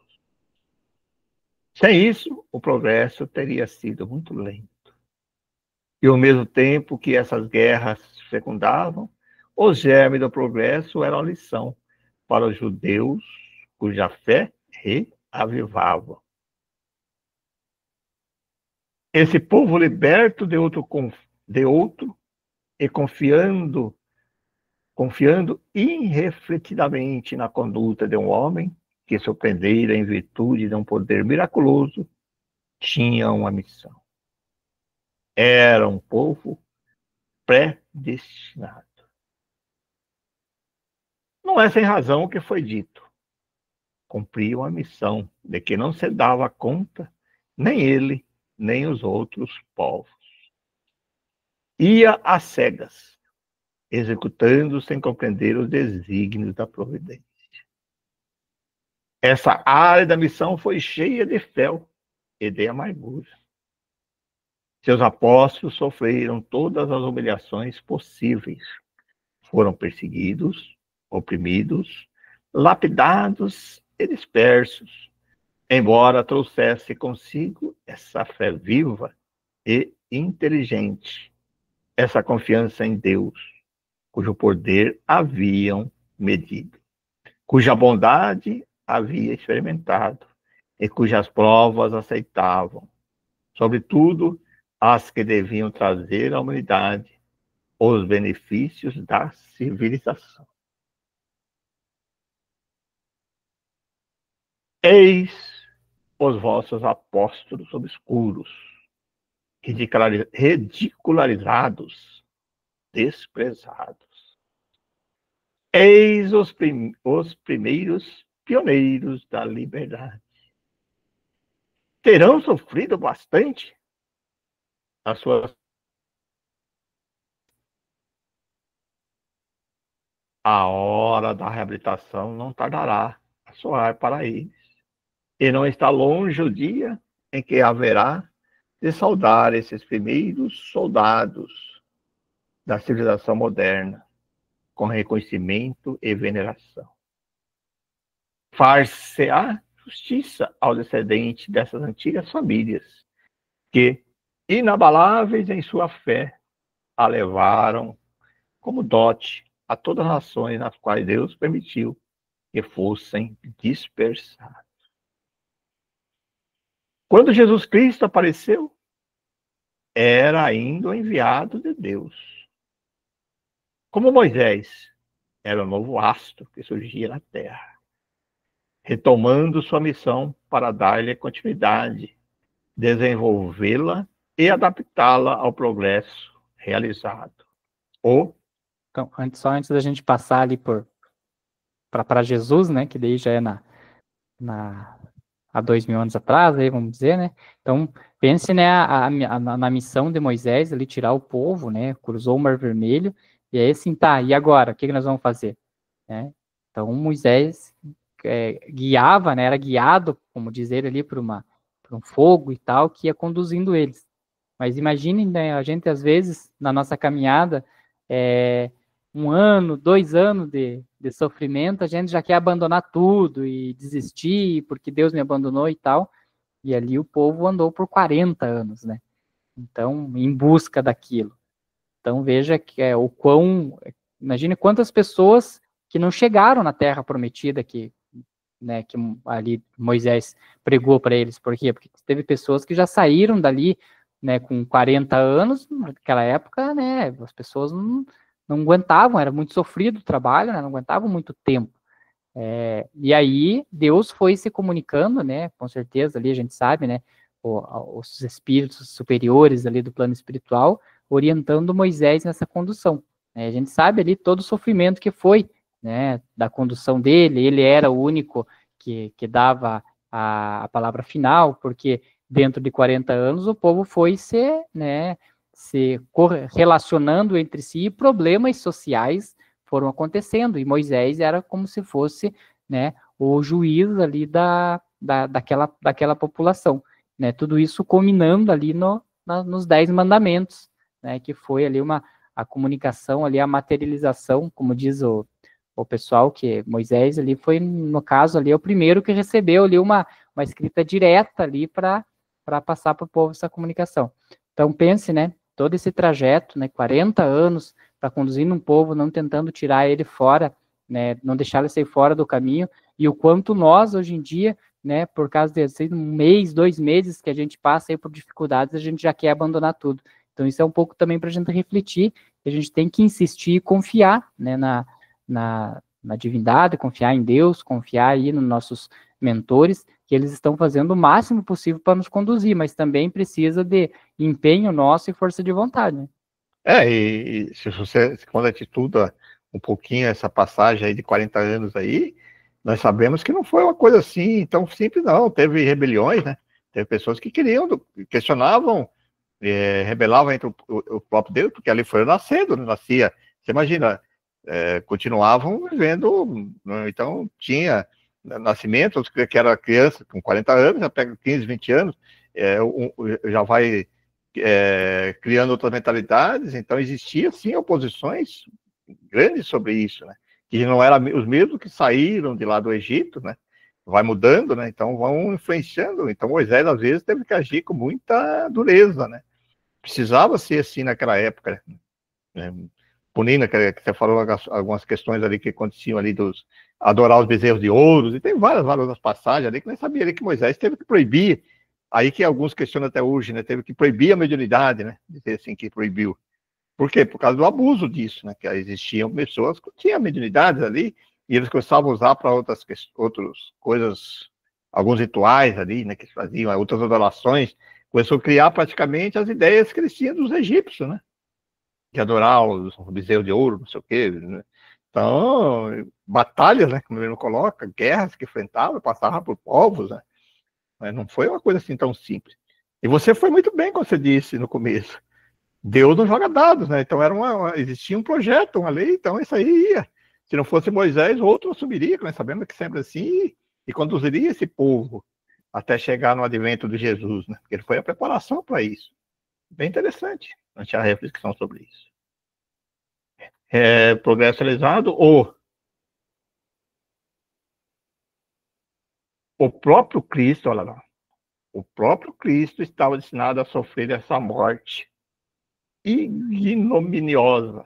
Sem isso, o progresso teria sido muito lento. E ao mesmo tempo que essas guerras fecundavam, o germe do progresso era uma lição para os judeus cuja fé reavivava. Esse povo liberto de outro e confiando irrefletidamente na conduta de um homem que surpreendera em virtude de um poder miraculoso, tinha uma missão. Era um povo predestinado. Não é sem razão o que foi dito. Cumpriam a missão de que não se dava conta, nem ele, nem os outros povos. Ia às cegas, executando sem compreender os desígnios da providência. Essa área da missão foi cheia de fel e de amargura. Seus apóstolos sofreram todas as humilhações possíveis. Foram perseguidos, oprimidos, lapidados e dispersos, embora trouxesse consigo essa fé viva e inteligente, essa confiança em Deus, cujo poder haviam medido, cuja bondade havia experimentado e cujas provas aceitavam, sobretudo as que deviam trazer à humanidade os benefícios da civilização. Eis os vossos apóstolos obscuros, ridicularizados, desprezados. Eis os primeiros pioneiros da liberdade. Terão sofrido bastante as suas... A hora da reabilitação não tardará a soar para eles. E não está longe o dia em que haverá de saudar esses primeiros soldados da civilização moderna com reconhecimento e veneração. Far-se-á justiça ao descendente dessas antigas famílias que, inabaláveis em sua fé, a levaram como dote a todas as nações nas quais Deus permitiu que fossem dispersados. Quando Jesus Cristo apareceu, era ainda o enviado de Deus. Como Moisés, era o novo astro que surgia na terra, retomando sua missão para dar-lhe continuidade, desenvolvê-la e adaptá-la ao progresso realizado. O Então, só antes da gente passar ali para Jesus, né, que daí já é há 2000 anos atrás, aí vamos dizer, né? Então, pense, né, na missão de Moisés, ali tirar o povo, né? Cruzou o Mar Vermelho, e aí assim, tá, e agora? O que nós vamos fazer? Né? Então, Moisés guiava, né? Era guiado, como dizer ali, por um fogo e tal, que ia conduzindo eles. Mas imagine, né, a gente, às vezes, na nossa caminhada, 1 ano, 2 anos de sofrimento, a gente já quer abandonar tudo e desistir, porque Deus me abandonou e tal. E ali o povo andou por 40 anos, né? Então, em busca daquilo. Então, veja que o quão. Imagine quantas pessoas que não chegaram na terra prometida né, que ali Moisés pregou para eles. Por quê? Porque teve pessoas que já saíram dali, né, com 40 anos, naquela época, né, as pessoas não aguentavam, era muito sofrido o trabalho, né, não aguentavam muito tempo. E aí Deus foi se comunicando, né, com certeza ali a gente sabe, né, os espíritos superiores ali do plano espiritual orientando Moisés nessa condução. Né? A gente sabe ali todo o sofrimento que foi, né, da condução dele, ele era o único que dava a palavra final, porque dentro de 40 anos o povo foi se relacionando entre si e problemas sociais foram acontecendo, e Moisés era como se fosse, né, o juiz ali daquela população, né, tudo isso culminando ali nos 10 mandamentos, né, que foi ali a comunicação, ali a materialização, como diz o pessoal, que Moisés ali foi, no caso ali, o primeiro que recebeu ali uma escrita direta ali para passar para o povo essa comunicação. Então pense, né, todo esse trajeto, né, 40 anos, para conduzindo um povo, não tentando tirar ele fora, né, não deixar ele sair fora do caminho, e o quanto nós, hoje em dia, né, por causa de assim, 1 mês, 2 meses que a gente passa aí por dificuldades, a gente já quer abandonar tudo. Então, isso é um pouco também para a gente refletir, que a gente tem que insistir e confiar, né, na divindade, confiar em Deus, confiar aí nos nossos mentores, que eles estão fazendo o máximo possível para nos conduzir, mas também precisa de empenho nosso e força de vontade, né? E se você, quando a gente estuda um pouquinho essa passagem aí de 40 anos aí, nós sabemos que não foi uma coisa assim tão simples, não. Teve rebeliões, né? Teve pessoas que questionavam, rebelavam entre o próprio Deus, porque ali foi nascendo, nascia. Você imagina, continuavam vivendo, né? Então tinha nascimento, que era criança com 40 anos, já pega 15, 20 anos, já vai criando outras mentalidades, então existia sim oposições grandes sobre isso, né? Que não eram os mesmos que saíram de lá do Egito, né? Vai mudando, né? Então vão influenciando. Então Moisés às vezes teve que agir com muita dureza, né? Precisava ser assim naquela época, né? Punindo, que você falou algumas questões ali que aconteciam ali dos adorar os bezerros de ouro, e tem várias outras passagens ali que nem sabia ali que Moisés teve que proibir. Aí que alguns questionam até hoje, né? Teve que proibir a mediunidade, né? Dizer assim que proibiu. Por quê? Por causa do abuso disso, né? Que existiam pessoas que tinham mediunidades ali e eles começavam a usar para outras coisas, alguns rituais ali, né? Que faziam outras adorações. Começou a criar praticamente as ideias que eles tinham dos egípcios, né? De adorar os bezerros de ouro, não sei o quê, né? Então, batalhas, né? Como ele não coloca, guerras que enfrentava, passava por povos, né? Mas não foi uma coisa assim tão simples. E você foi muito bem, como você disse no começo. Deus não joga dados, né? Então existia um projeto, uma lei, então isso aí ia. Se não fosse Moisés, outro assumiria, nós sabemos que sempre assim, e conduziria esse povo até chegar no advento de Jesus, né? Porque ele foi a preparação para isso. Bem interessante a gente a reflexão sobre isso. Progresso realizado, o próprio Cristo, olha lá, o próprio Cristo estava destinado a sofrer essa morte ignominiosa,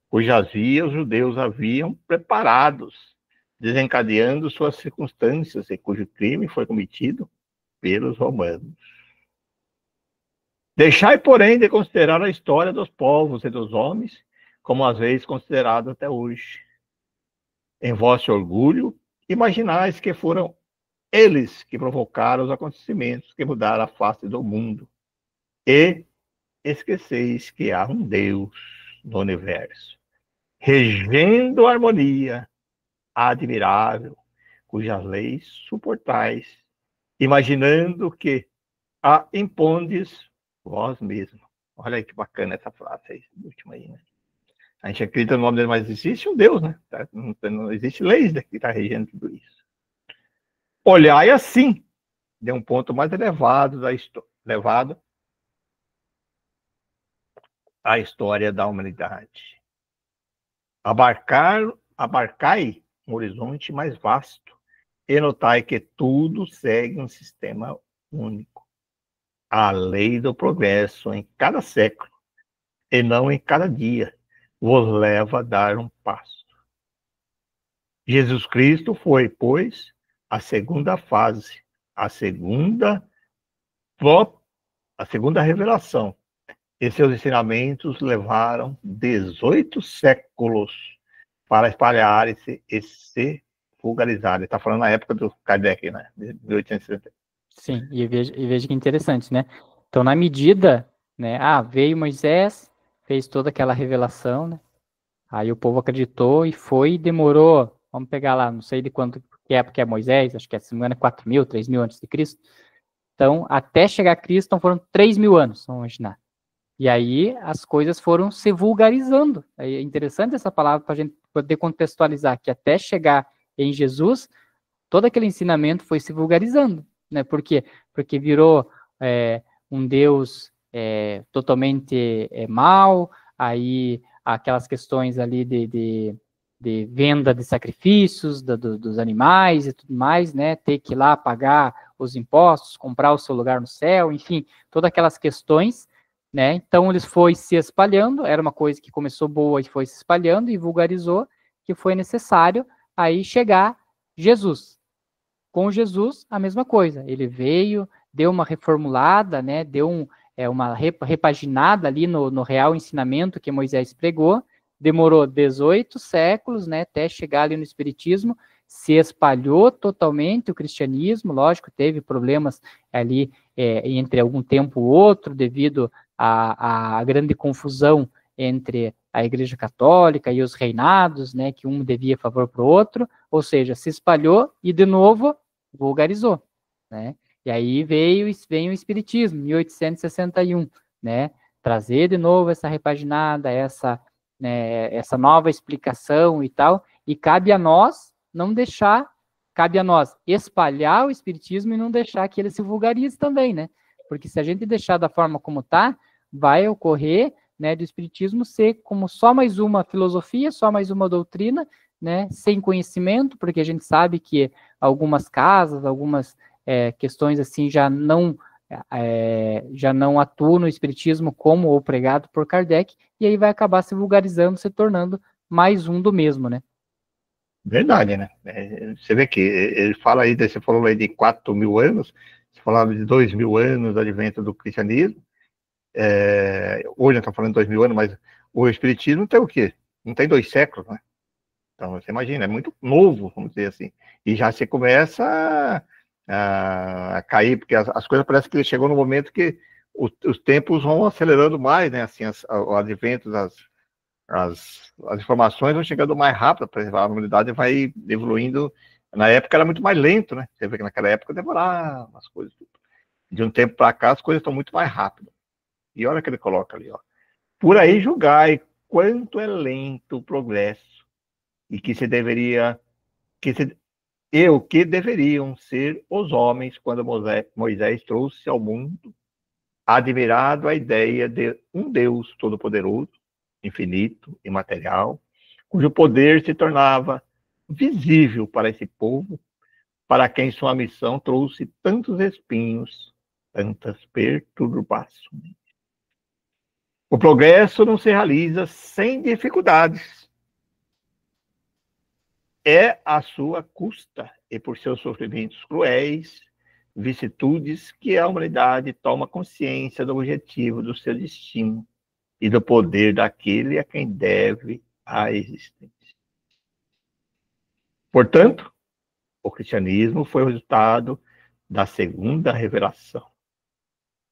cujas vias os judeus haviam preparados, desencadeando suas circunstâncias e cujo crime foi cometido pelos romanos. Deixai, porém, de considerar a história dos povos e dos homens, como às vezes considerado até hoje. Em vosso orgulho, imaginais que foram eles que provocaram os acontecimentos que mudaram a face do mundo. E esqueceis que há um Deus no universo, regendo a harmonia admirável, cujas leis suportais, imaginando que a impondes vós mesmo. Olha aí que bacana essa frase aí, última aí, né? A gente acredita no nome dele, mas existe um Deus, né? Não existe leis que está regendo tudo isso. Olhai assim, de um ponto mais elevado levado à história da humanidade. Abarcai um horizonte mais vasto e notai que tudo segue um sistema único. A lei do progresso em cada século, e não em cada dia, vos leva a dar um passo. Jesus Cristo foi, pois, a segunda fase, a segunda revelação, e seus ensinamentos levaram 18 séculos para espalhar-se e se vulgarizar. Ele está falando na época do Kardec, né? 1860. Sim, e veja que interessante, né? Então, na medida, né? Veio Moisés, fez toda aquela revelação, né? Aí o povo acreditou e foi, demorou, vamos pegar lá, não sei de quanto que época é Moisés, acho que se não me engano é 4.000, 3.000 antes de Cristo. Então, até chegar a Cristo, então foram 3.000 anos, vamos imaginar. E aí as coisas foram se vulgarizando. É interessante essa palavra para a gente poder contextualizar, que até chegar em Jesus, todo aquele ensinamento foi se vulgarizando, né? Por quê? Porque virou um Deus totalmente mau, aí aquelas questões ali de venda de sacrifícios dos animais e tudo mais, né? Ter que ir lá pagar os impostos, comprar o seu lugar no céu, enfim, todas aquelas questões, né? Então eles foi se espalhando, era uma coisa que começou boa e foi se espalhando e vulgarizou, que foi necessário aí chegar Jesus. Com Jesus, a mesma coisa. Ele veio, deu uma reformulada, né? Deu uma repaginada ali no real ensinamento que Moisés pregou. Demorou 18 séculos, né? Até chegar ali no Espiritismo. Se espalhou totalmente o cristianismo. Lógico, teve problemas ali entre algum tempo ou outro, devido à grande confusão entre a Igreja Católica e os reinados, né? Que um devia favor para o outro. Ou seja, se espalhou e, de novo, vulgarizou, né? E aí vem o Espiritismo, 1861, né? Trazer de novo essa repaginada, essa nova explicação e tal, e cabe a nós espalhar o Espiritismo e não deixar que ele se vulgarize também, né? Porque se a gente deixar da forma como está, vai ocorrer, né, do Espiritismo ser como só mais uma filosofia, só mais uma doutrina, né, sem conhecimento, porque a gente sabe que algumas casas, algumas questões assim já não atuam no Espiritismo como o pregado por Kardec, e aí vai acabar se vulgarizando, se tornando mais um do mesmo, né? Verdade, né? Você vê que ele fala aí, você falou aí de 4.000 anos, você falava de 2.000 anos do advento do cristianismo, hoje nós estamos falando de 2.000 anos, mas o Espiritismo tem o quê? Não tem 2 séculos, né? Então, você imagina, é muito novo, vamos dizer assim. E já se começa a cair, porque as coisas parece que chegou no momento que os tempos vão acelerando mais, né? Assim, o advento as informações vão chegando mais rápido, por exemplo, a humanidade vai evoluindo. Na época era muito mais lento, né? Você vê que naquela época demorava as coisas. De um tempo para cá, as coisas estão muito mais rápidas. E olha o que ele coloca ali, ó. Por aí julgai quanto é lento o progresso e que que deveriam ser os homens quando Moisés trouxe ao mundo, admirado a ideia de um Deus todo-poderoso, infinito, imaterial, cujo poder se tornava visível para esse povo, para quem sua missão trouxe tantos espinhos, tantas perturbações. O progresso não se realiza sem dificuldades. É a sua custa e por seus sofrimentos cruéis, vicissitudes, que a humanidade toma consciência do objetivo do seu destino e do poder daquele a quem deve a existência. Portanto, o cristianismo foi o resultado da segunda revelação.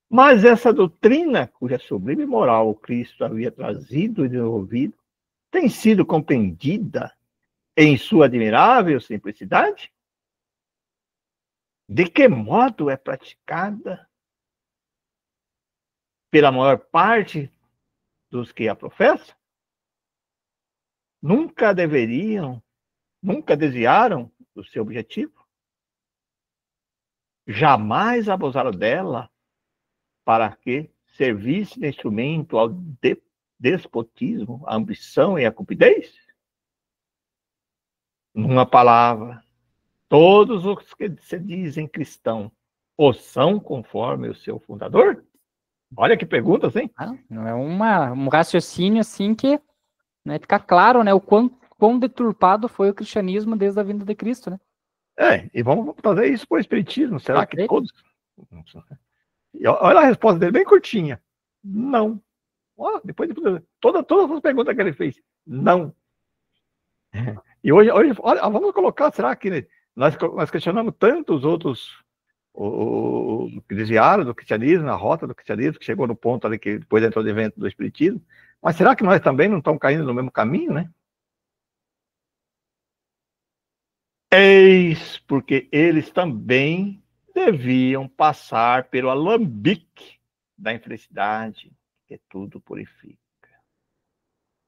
Mas essa doutrina, cuja sublime moral o Cristo havia trazido e desenvolvido, tem sido compreendida em sua admirável simplicidade? De que modo é praticada pela maior parte dos que a professam? Nunca desviaram do seu objetivo? Jamais abusaram dela para que servisse de instrumento ao despotismo, à ambição e à cupidez? Numa palavra, todos os que se dizem cristão ou são conforme o seu fundador? Olha que perguntas, hein? Não é um raciocínio assim que, né, fica claro, né, o quão deturpado foi o cristianismo desde a vinda de Cristo, né? E vamos trazer isso para o Espiritismo. Será que Perfeito. todos... E olha a resposta dele, bem curtinha. Não. Depois de todas as perguntas que ele fez. Não. E hoje olha, vamos colocar, será que nós questionamos tanto os outros que desviaram do cristianismo, na rota do cristianismo, que chegou no ponto ali que depois entrou o advento do espiritismo, mas será que nós também não estamos caindo no mesmo caminho, né? Eis porque eles também deviam passar pelo alambique da infelicidade, que tudo purifica.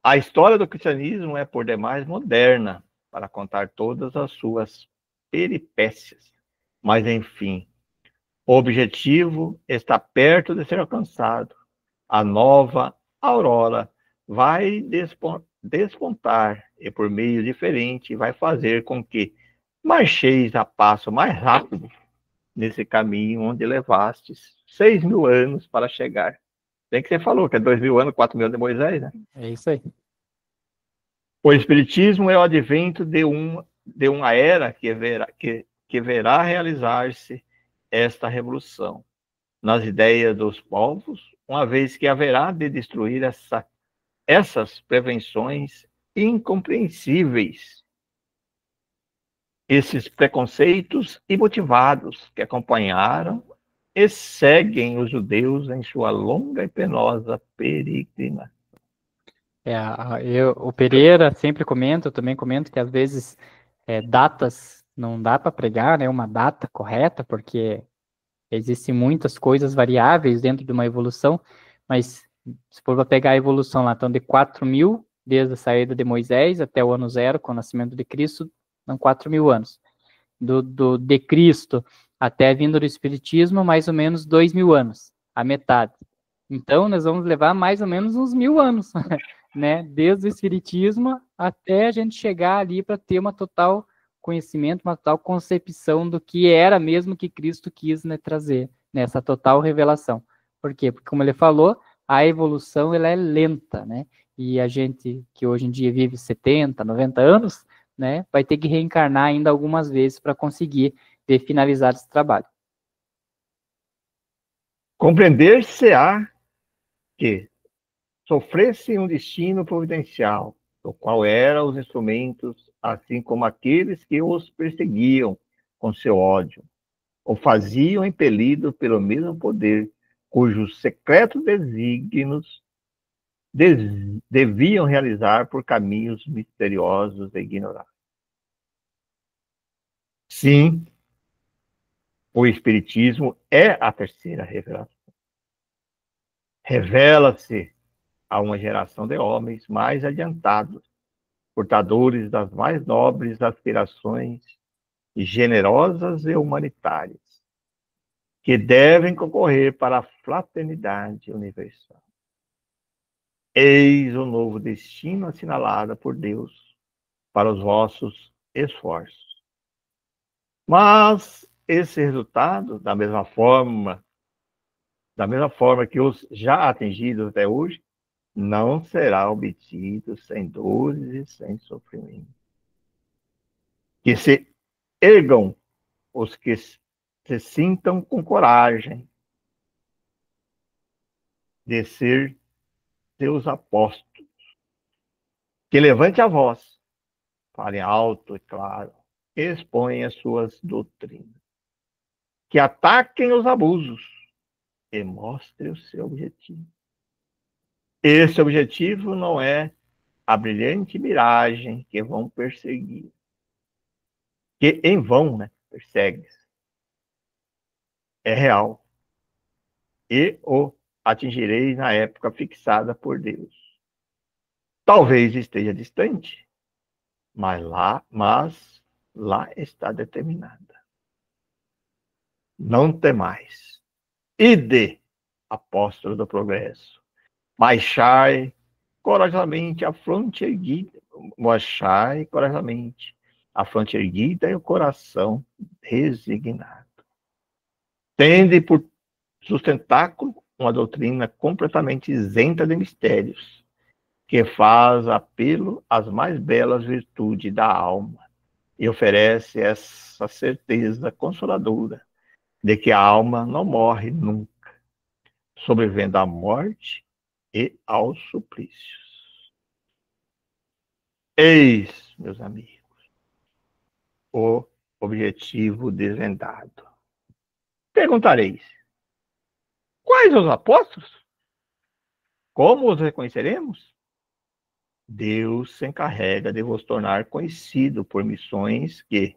A história do cristianismo é, por demais, moderna para contar todas as suas peripécias. Mas, enfim, o objetivo está perto de ser alcançado. A nova aurora vai despontar e, por meio diferente, vai fazer com que marcheis a passo mais rápido nesse caminho onde levastes 6.000 anos para chegar. Bem que você falou que é 2.000 anos, 4.000 anos de Moisés, né? É isso aí. O Espiritismo é o advento de uma era que verá realizar-se esta revolução nas ideias dos povos, uma vez que haverá de destruir essas prevenções incompreensíveis, esses preconceitos imotivados que acompanharam e seguem os judeus em sua longa e penosa peregrinação. O Pereira sempre comenta, eu também comento que às vezes datas não dá para pregar, né, uma data correta, porque existem muitas coisas variáveis dentro de uma evolução, mas se for para pegar a evolução lá, então de 4.000, desde a saída de Moisés até o ano zero, com o nascimento de Cristo, são 4.000 anos. De Cristo até a vinda do Espiritismo, mais ou menos 2.000 anos, a metade. Então, nós vamos levar mais ou menos uns 1.000 anos, né? Desde o Espiritismo até a gente chegar ali para ter uma total conhecimento, uma total concepção do que era mesmo que Cristo quis, né, trazer, nessa total revelação. Por quê? Porque, como ele falou, a evolução ela é lenta, né? E a gente que hoje em dia vive 70, 90 anos, né, vai ter que reencarnar ainda algumas vezes para conseguir ver finalizado esse trabalho. Compreender-se-á que sofresse um destino providencial, do qual eram os instrumentos, assim como aqueles que os perseguiam com seu ódio, ou faziam impelido pelo mesmo poder, cujos secretos desígnios deviam realizar por caminhos misteriosos e ignorados. Sim, o Espiritismo é a terceira revelação. Revela-se a uma geração de homens mais adiantados, portadores das mais nobres aspirações generosas e humanitárias, que devem concorrer para a fraternidade universal. Eis o novo destino assinalado por Deus para os vossos esforços. Mas esse resultado, da mesma forma que os já atingidos até hoje, não será obtido sem dores e sem sofrimento. Que se ergam os que se sintam com coragem de ser seus apóstolos. Que levante a voz, fale alto e claro, exponha as suas doutrinas. Que ataquem os abusos e mostre o seu objetivo. Esse objetivo não é a brilhante miragem que vão perseguir, que em vão, né, persegues, é real, e o atingirei na época fixada por Deus. Talvez esteja distante, mas lá está determinada. Não temais. Ide, apóstolo do progresso, baixai corajosamente a fronte erguida, baixai corajosamente a fronte erguida e o coração resignado. Tende por sustentáculo uma doutrina completamente isenta de mistérios, que faz apelo às mais belas virtudes da alma e oferece essa certeza consoladora de que a alma não morre nunca, sobrevivendo à morte e aos suplícios. Eis, meus amigos, o objetivo desvendado. Perguntareis: quais os apóstolos? Como os reconheceremos? Deus se encarrega de vos tornar conhecido por missões que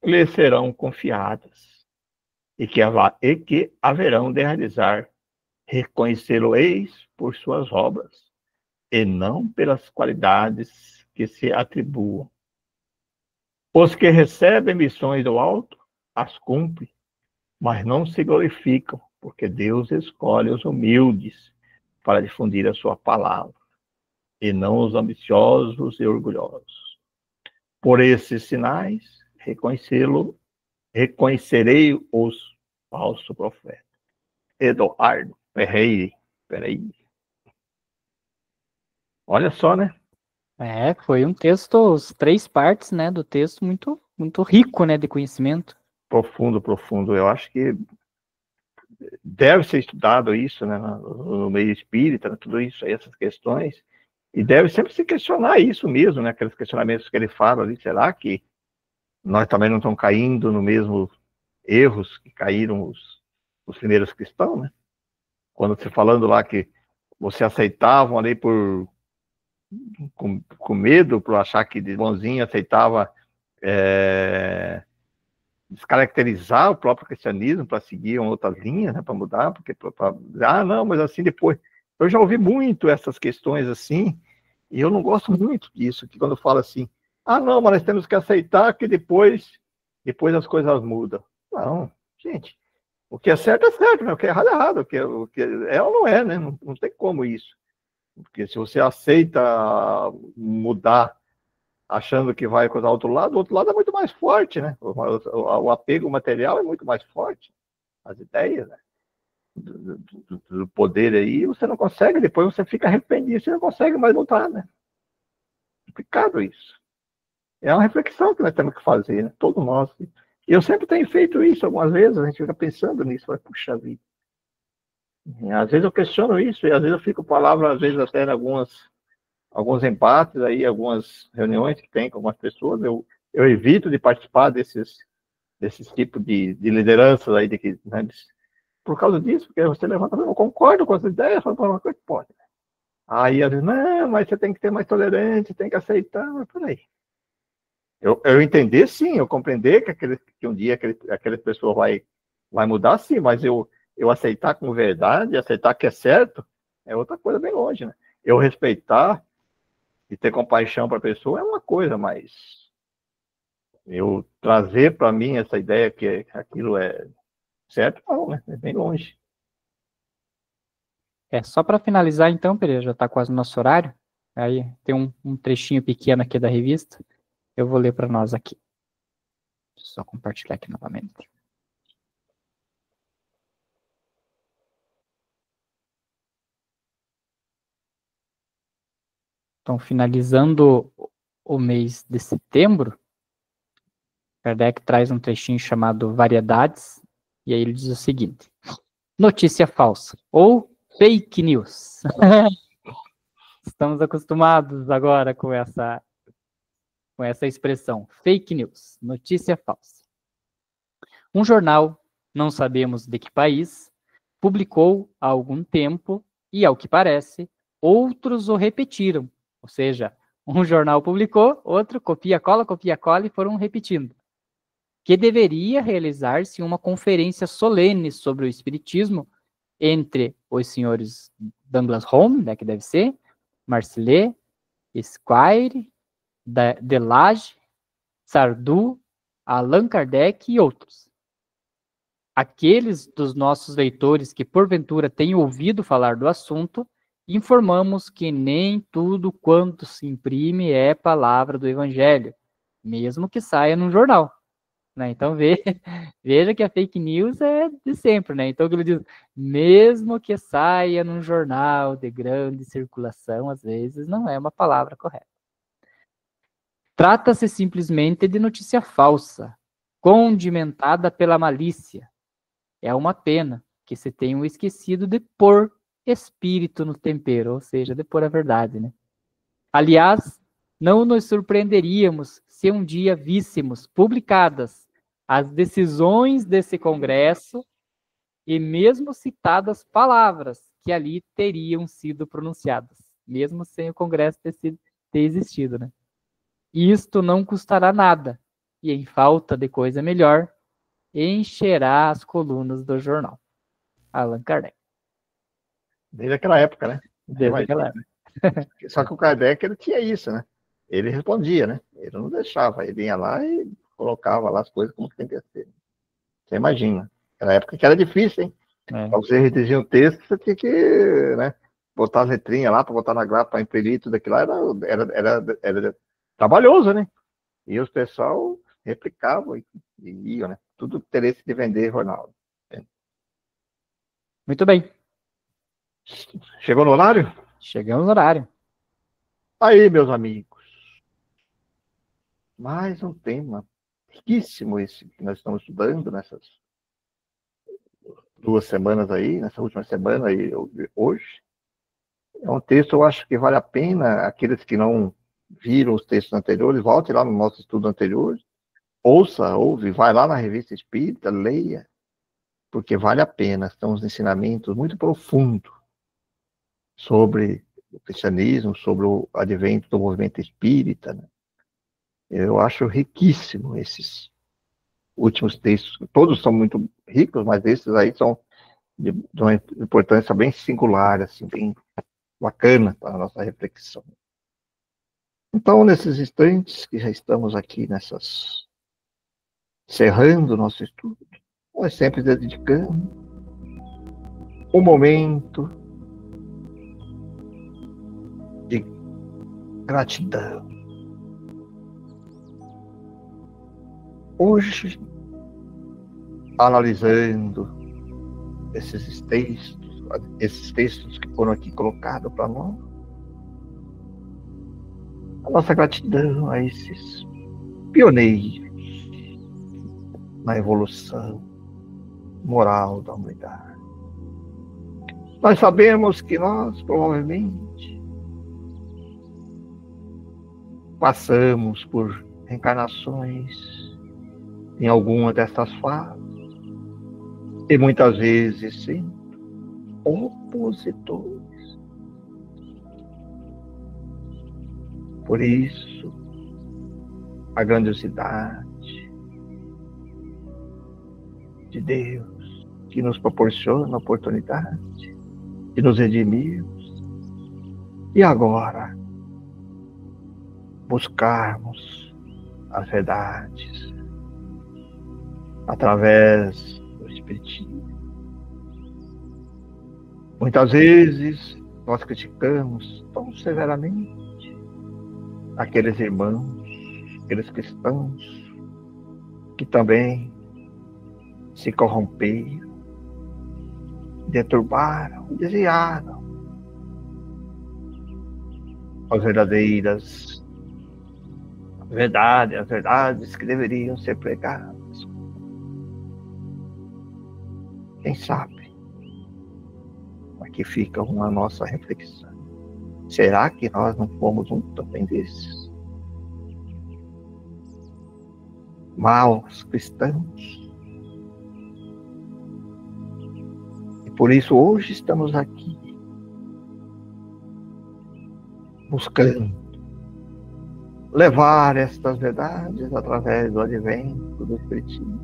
lhe serão confiadas e que haverão de realizar. Reconhecê-lo-eis por suas obras e não pelas qualidades que se atribuam. Os que recebem missões do alto as cumprem, mas não se glorificam, porque Deus escolhe os humildes para difundir a sua palavra, e não os ambiciosos e orgulhosos. Por esses sinais, reconhecerei os falsos profetas. Eduardo Ferreira. Olha só, né? Foi um texto, as 3 partes, né, do texto muito, muito rico, né, de conhecimento. Profundo. Eu acho que deve ser estudado isso, né, no meio espírita, né, tudo isso aí, essas questões, e deve sempre se questionar isso mesmo, né, aqueles questionamentos que ele fala ali, será que nós também não estamos caindo no mesmo erros que caíram os primeiros cristãos, né? Quando você falando lá que você aceitavam ali com medo, por achar que de bonzinho aceitava descaracterizar o próprio cristianismo para seguir uma outra linha, né, para mudar, porque não, mas assim depois. Eu já ouvi muito essas questões assim, e eu não gosto muito disso, que quando fala assim, não, mas nós temos que aceitar que depois as coisas mudam. Não, gente, o que é certo, né? O que é errado. O que é ou não é, né? Não tem como isso. Porque se você aceita mudar achando que vai coisar o outro lado é muito mais forte, né? O apego material é muito mais forte. As ideias, né? Do poder aí, você não consegue, depois você fica arrependido, você não consegue mais lutar, né? Complicado isso. É uma reflexão que nós temos que fazer, né? Todos nós. E eu sempre tenho feito isso algumas vezes, a gente fica pensando nisso, vai, puxa vida. E às vezes eu questiono isso, e às vezes eu fico palavra, às vezes até em alguns embates aí, algumas reuniões que tem com algumas pessoas, eu evito de participar desses tipos de lideranças aí, né, por causa disso, porque você levanta, eu concordo com as ideias, fala uma coisa que pode. Aí, às vezes, não, mas você tem que ser mais tolerante, tem que aceitar, mas peraí. Eu entender, sim, eu compreender que um dia aquela pessoa vai mudar, sim, mas eu aceitar como verdade, aceitar que é certo, é outra coisa bem longe, né? Eu respeitar e ter compaixão para a pessoa é uma coisa, mas eu trazer para mim essa ideia que aquilo é certo, não, né? É bem longe. Só para finalizar então, Pereira, já está quase no nosso horário, aí tem um trechinho pequeno aqui da revista, eu vou ler para nós aqui. Só compartilhar aqui novamente. Então, finalizando o mês de setembro, Kardec traz um trechinho chamado Variedades, e aí ele diz o seguinte: notícia falsa, ou fake news. Estamos acostumados agora com essa expressão, fake news, notícia falsa. Um jornal, não sabemos de que país, publicou há algum tempo, e ao que parece, outros o repetiram. Ou seja, um jornal publicou, outro copia, cola, e foram repetindo. Que deveria realizar-se uma conferência solene sobre o espiritismo entre os senhores Douglas Home, né, que deve ser, Marcillet, Squire, Delage, Sardou, Allan Kardec e outros. Aqueles dos nossos leitores que porventura tenham ouvido falar do assunto, informamos que nem tudo quanto se imprime é palavra do Evangelho, mesmo que saia num jornal. Né? Então veja que a fake news é de sempre, né? Então ele diz, mesmo que saia num jornal de grande circulação, às vezes não é uma palavra correta. Trata-se simplesmente de notícia falsa, condimentada pela malícia. É uma pena que se tenham esquecido de pôr espírito no tempero, ou seja, de pôr a verdade, né? Aliás, não nos surpreenderíamos se um dia víssemos publicadas as decisões desse congresso e mesmo citadas palavras que ali teriam sido pronunciadas, mesmo sem o congresso ter existido, né? Isto não custará nada, e em falta de coisa melhor, encherá as colunas do jornal. Allan Kardec. Desde aquela época, né? Desde aquela época. Só que o Kardec, ele tinha isso, né? Ele respondia, né? Ele não deixava, ele ia lá e colocava lá as coisas como que tem que ser. Você imagina. Naquela época que era difícil, hein? Para você redigir um texto, você tinha que, né, botar as letrinhas lá, para botar na grapa, para imprimir tudo aquilo lá, era trabalhoso, né? E os pessoal replicavam e iam, né? Tudo interesse de vender jornal. Muito bem. Chegou no horário? Chegamos no horário. Aí, meus amigos. Mais um tema riquíssimo esse que nós estamos estudando nessas 2 semanas aí, nessa última semana aí, hoje. É um texto, eu acho que vale a pena, aqueles que não viram os textos anteriores, volte lá no nosso estudo anterior, ouve, vai lá na Revista Espírita, leia, porque vale a pena, são uns ensinamentos muito profundos sobre o cristianismo, sobre o advento do movimento espírita, né? Eu acho riquíssimo esses últimos textos. Todos são muito ricos, mas esses aí são de uma importância bem singular, assim, bem bacana para a nossa reflexão. Então, nesses instantes que já estamos aqui encerrando o nosso estudo, nós sempre dedicamos um momento de gratidão. Hoje, analisando esses textos que foram aqui colocados para nós, a nossa gratidão a esses pioneiros na evolução moral da humanidade. Nós sabemos que nós, provavelmente, passamos por reencarnações em alguma dessas fases, e muitas vezes, sim, opositores. Por isso, a grandiosidade de Deus, que nos proporciona a oportunidade de nos redimirmos, e agora buscarmos as verdades através do Espiritismo. Muitas vezes nós criticamos tão severamente aqueles irmãos, aqueles cristãos que também se corromperam, deturbaram, desviaram as verdadeiras verdades, as verdades que deveriam ser pregadas. Quem sabe? Aqui fica uma nossa reflexão. Será que nós não fomos um também desses maus cristãos? E por isso hoje estamos aqui buscando levar estas verdades através do advento do Espiritismo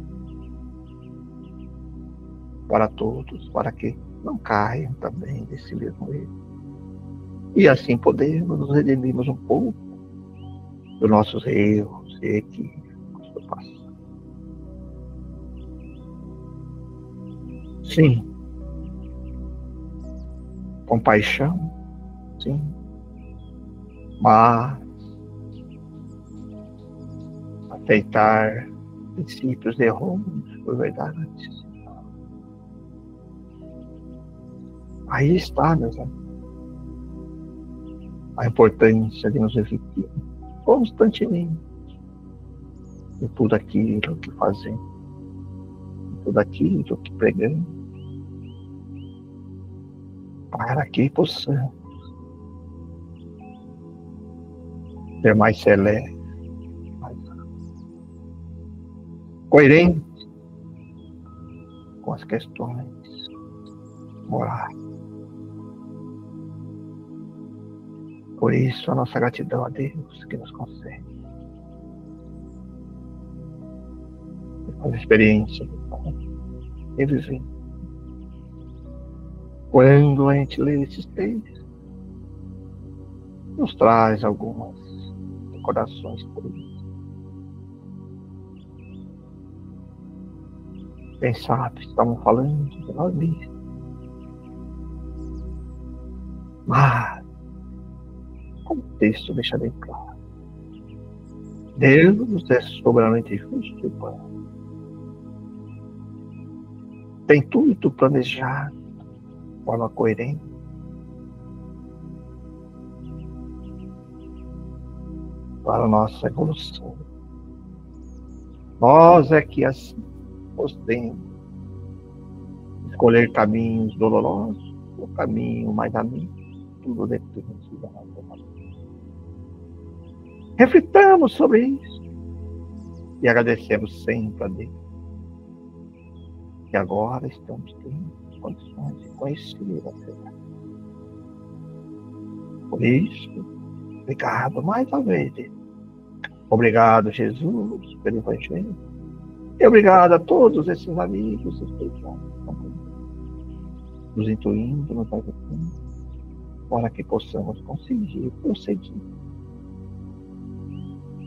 para todos, para que não caiam também desse mesmo erro. E assim podemos nos redimirmos um pouco dos nossos erros e equívocos do passado. Sim, compaixão, sim, mas aceitar princípios errôneos por verdades. Aí está, meus amigos, a importância de nos refletir constantemente em tudo aquilo que fazemos, em tudo aquilo que pregamos, para que possamos ser mais celestes, mais coerentes com as questões morais. Por isso, a nossa gratidão a Deus que nos concede as experiências que vivemos. Quando a gente lê esses textos, nos traz algumas recordações por isso. Quem sabe, estamos falando de nós mesmos. Mas, como o texto deixa bem claro, Deus é soberanamente justo e bom. Tem tudo planejado de forma coerente. Para a nossa evolução. Nós é que assim podemos escolher caminhos dolorosos ou caminho mais amigo. Tudo depende da nossa vida. Reflitamos sobre isso e agradecemos sempre a Deus. Que agora estamos tendo condições de conhecer a verdade. Por isso, obrigado mais uma vez. Obrigado, Jesus, pelo Evangelho. E obrigado a todos esses amigos espirituais que estão nos intuindo, nos ajudando, para que possamos conseguir prosseguir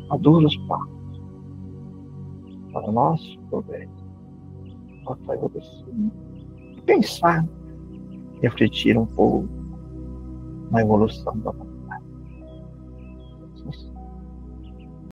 a duros passos para o nosso progresso, nossa evolução. Pensar, refletir um pouco na evolução da nossa.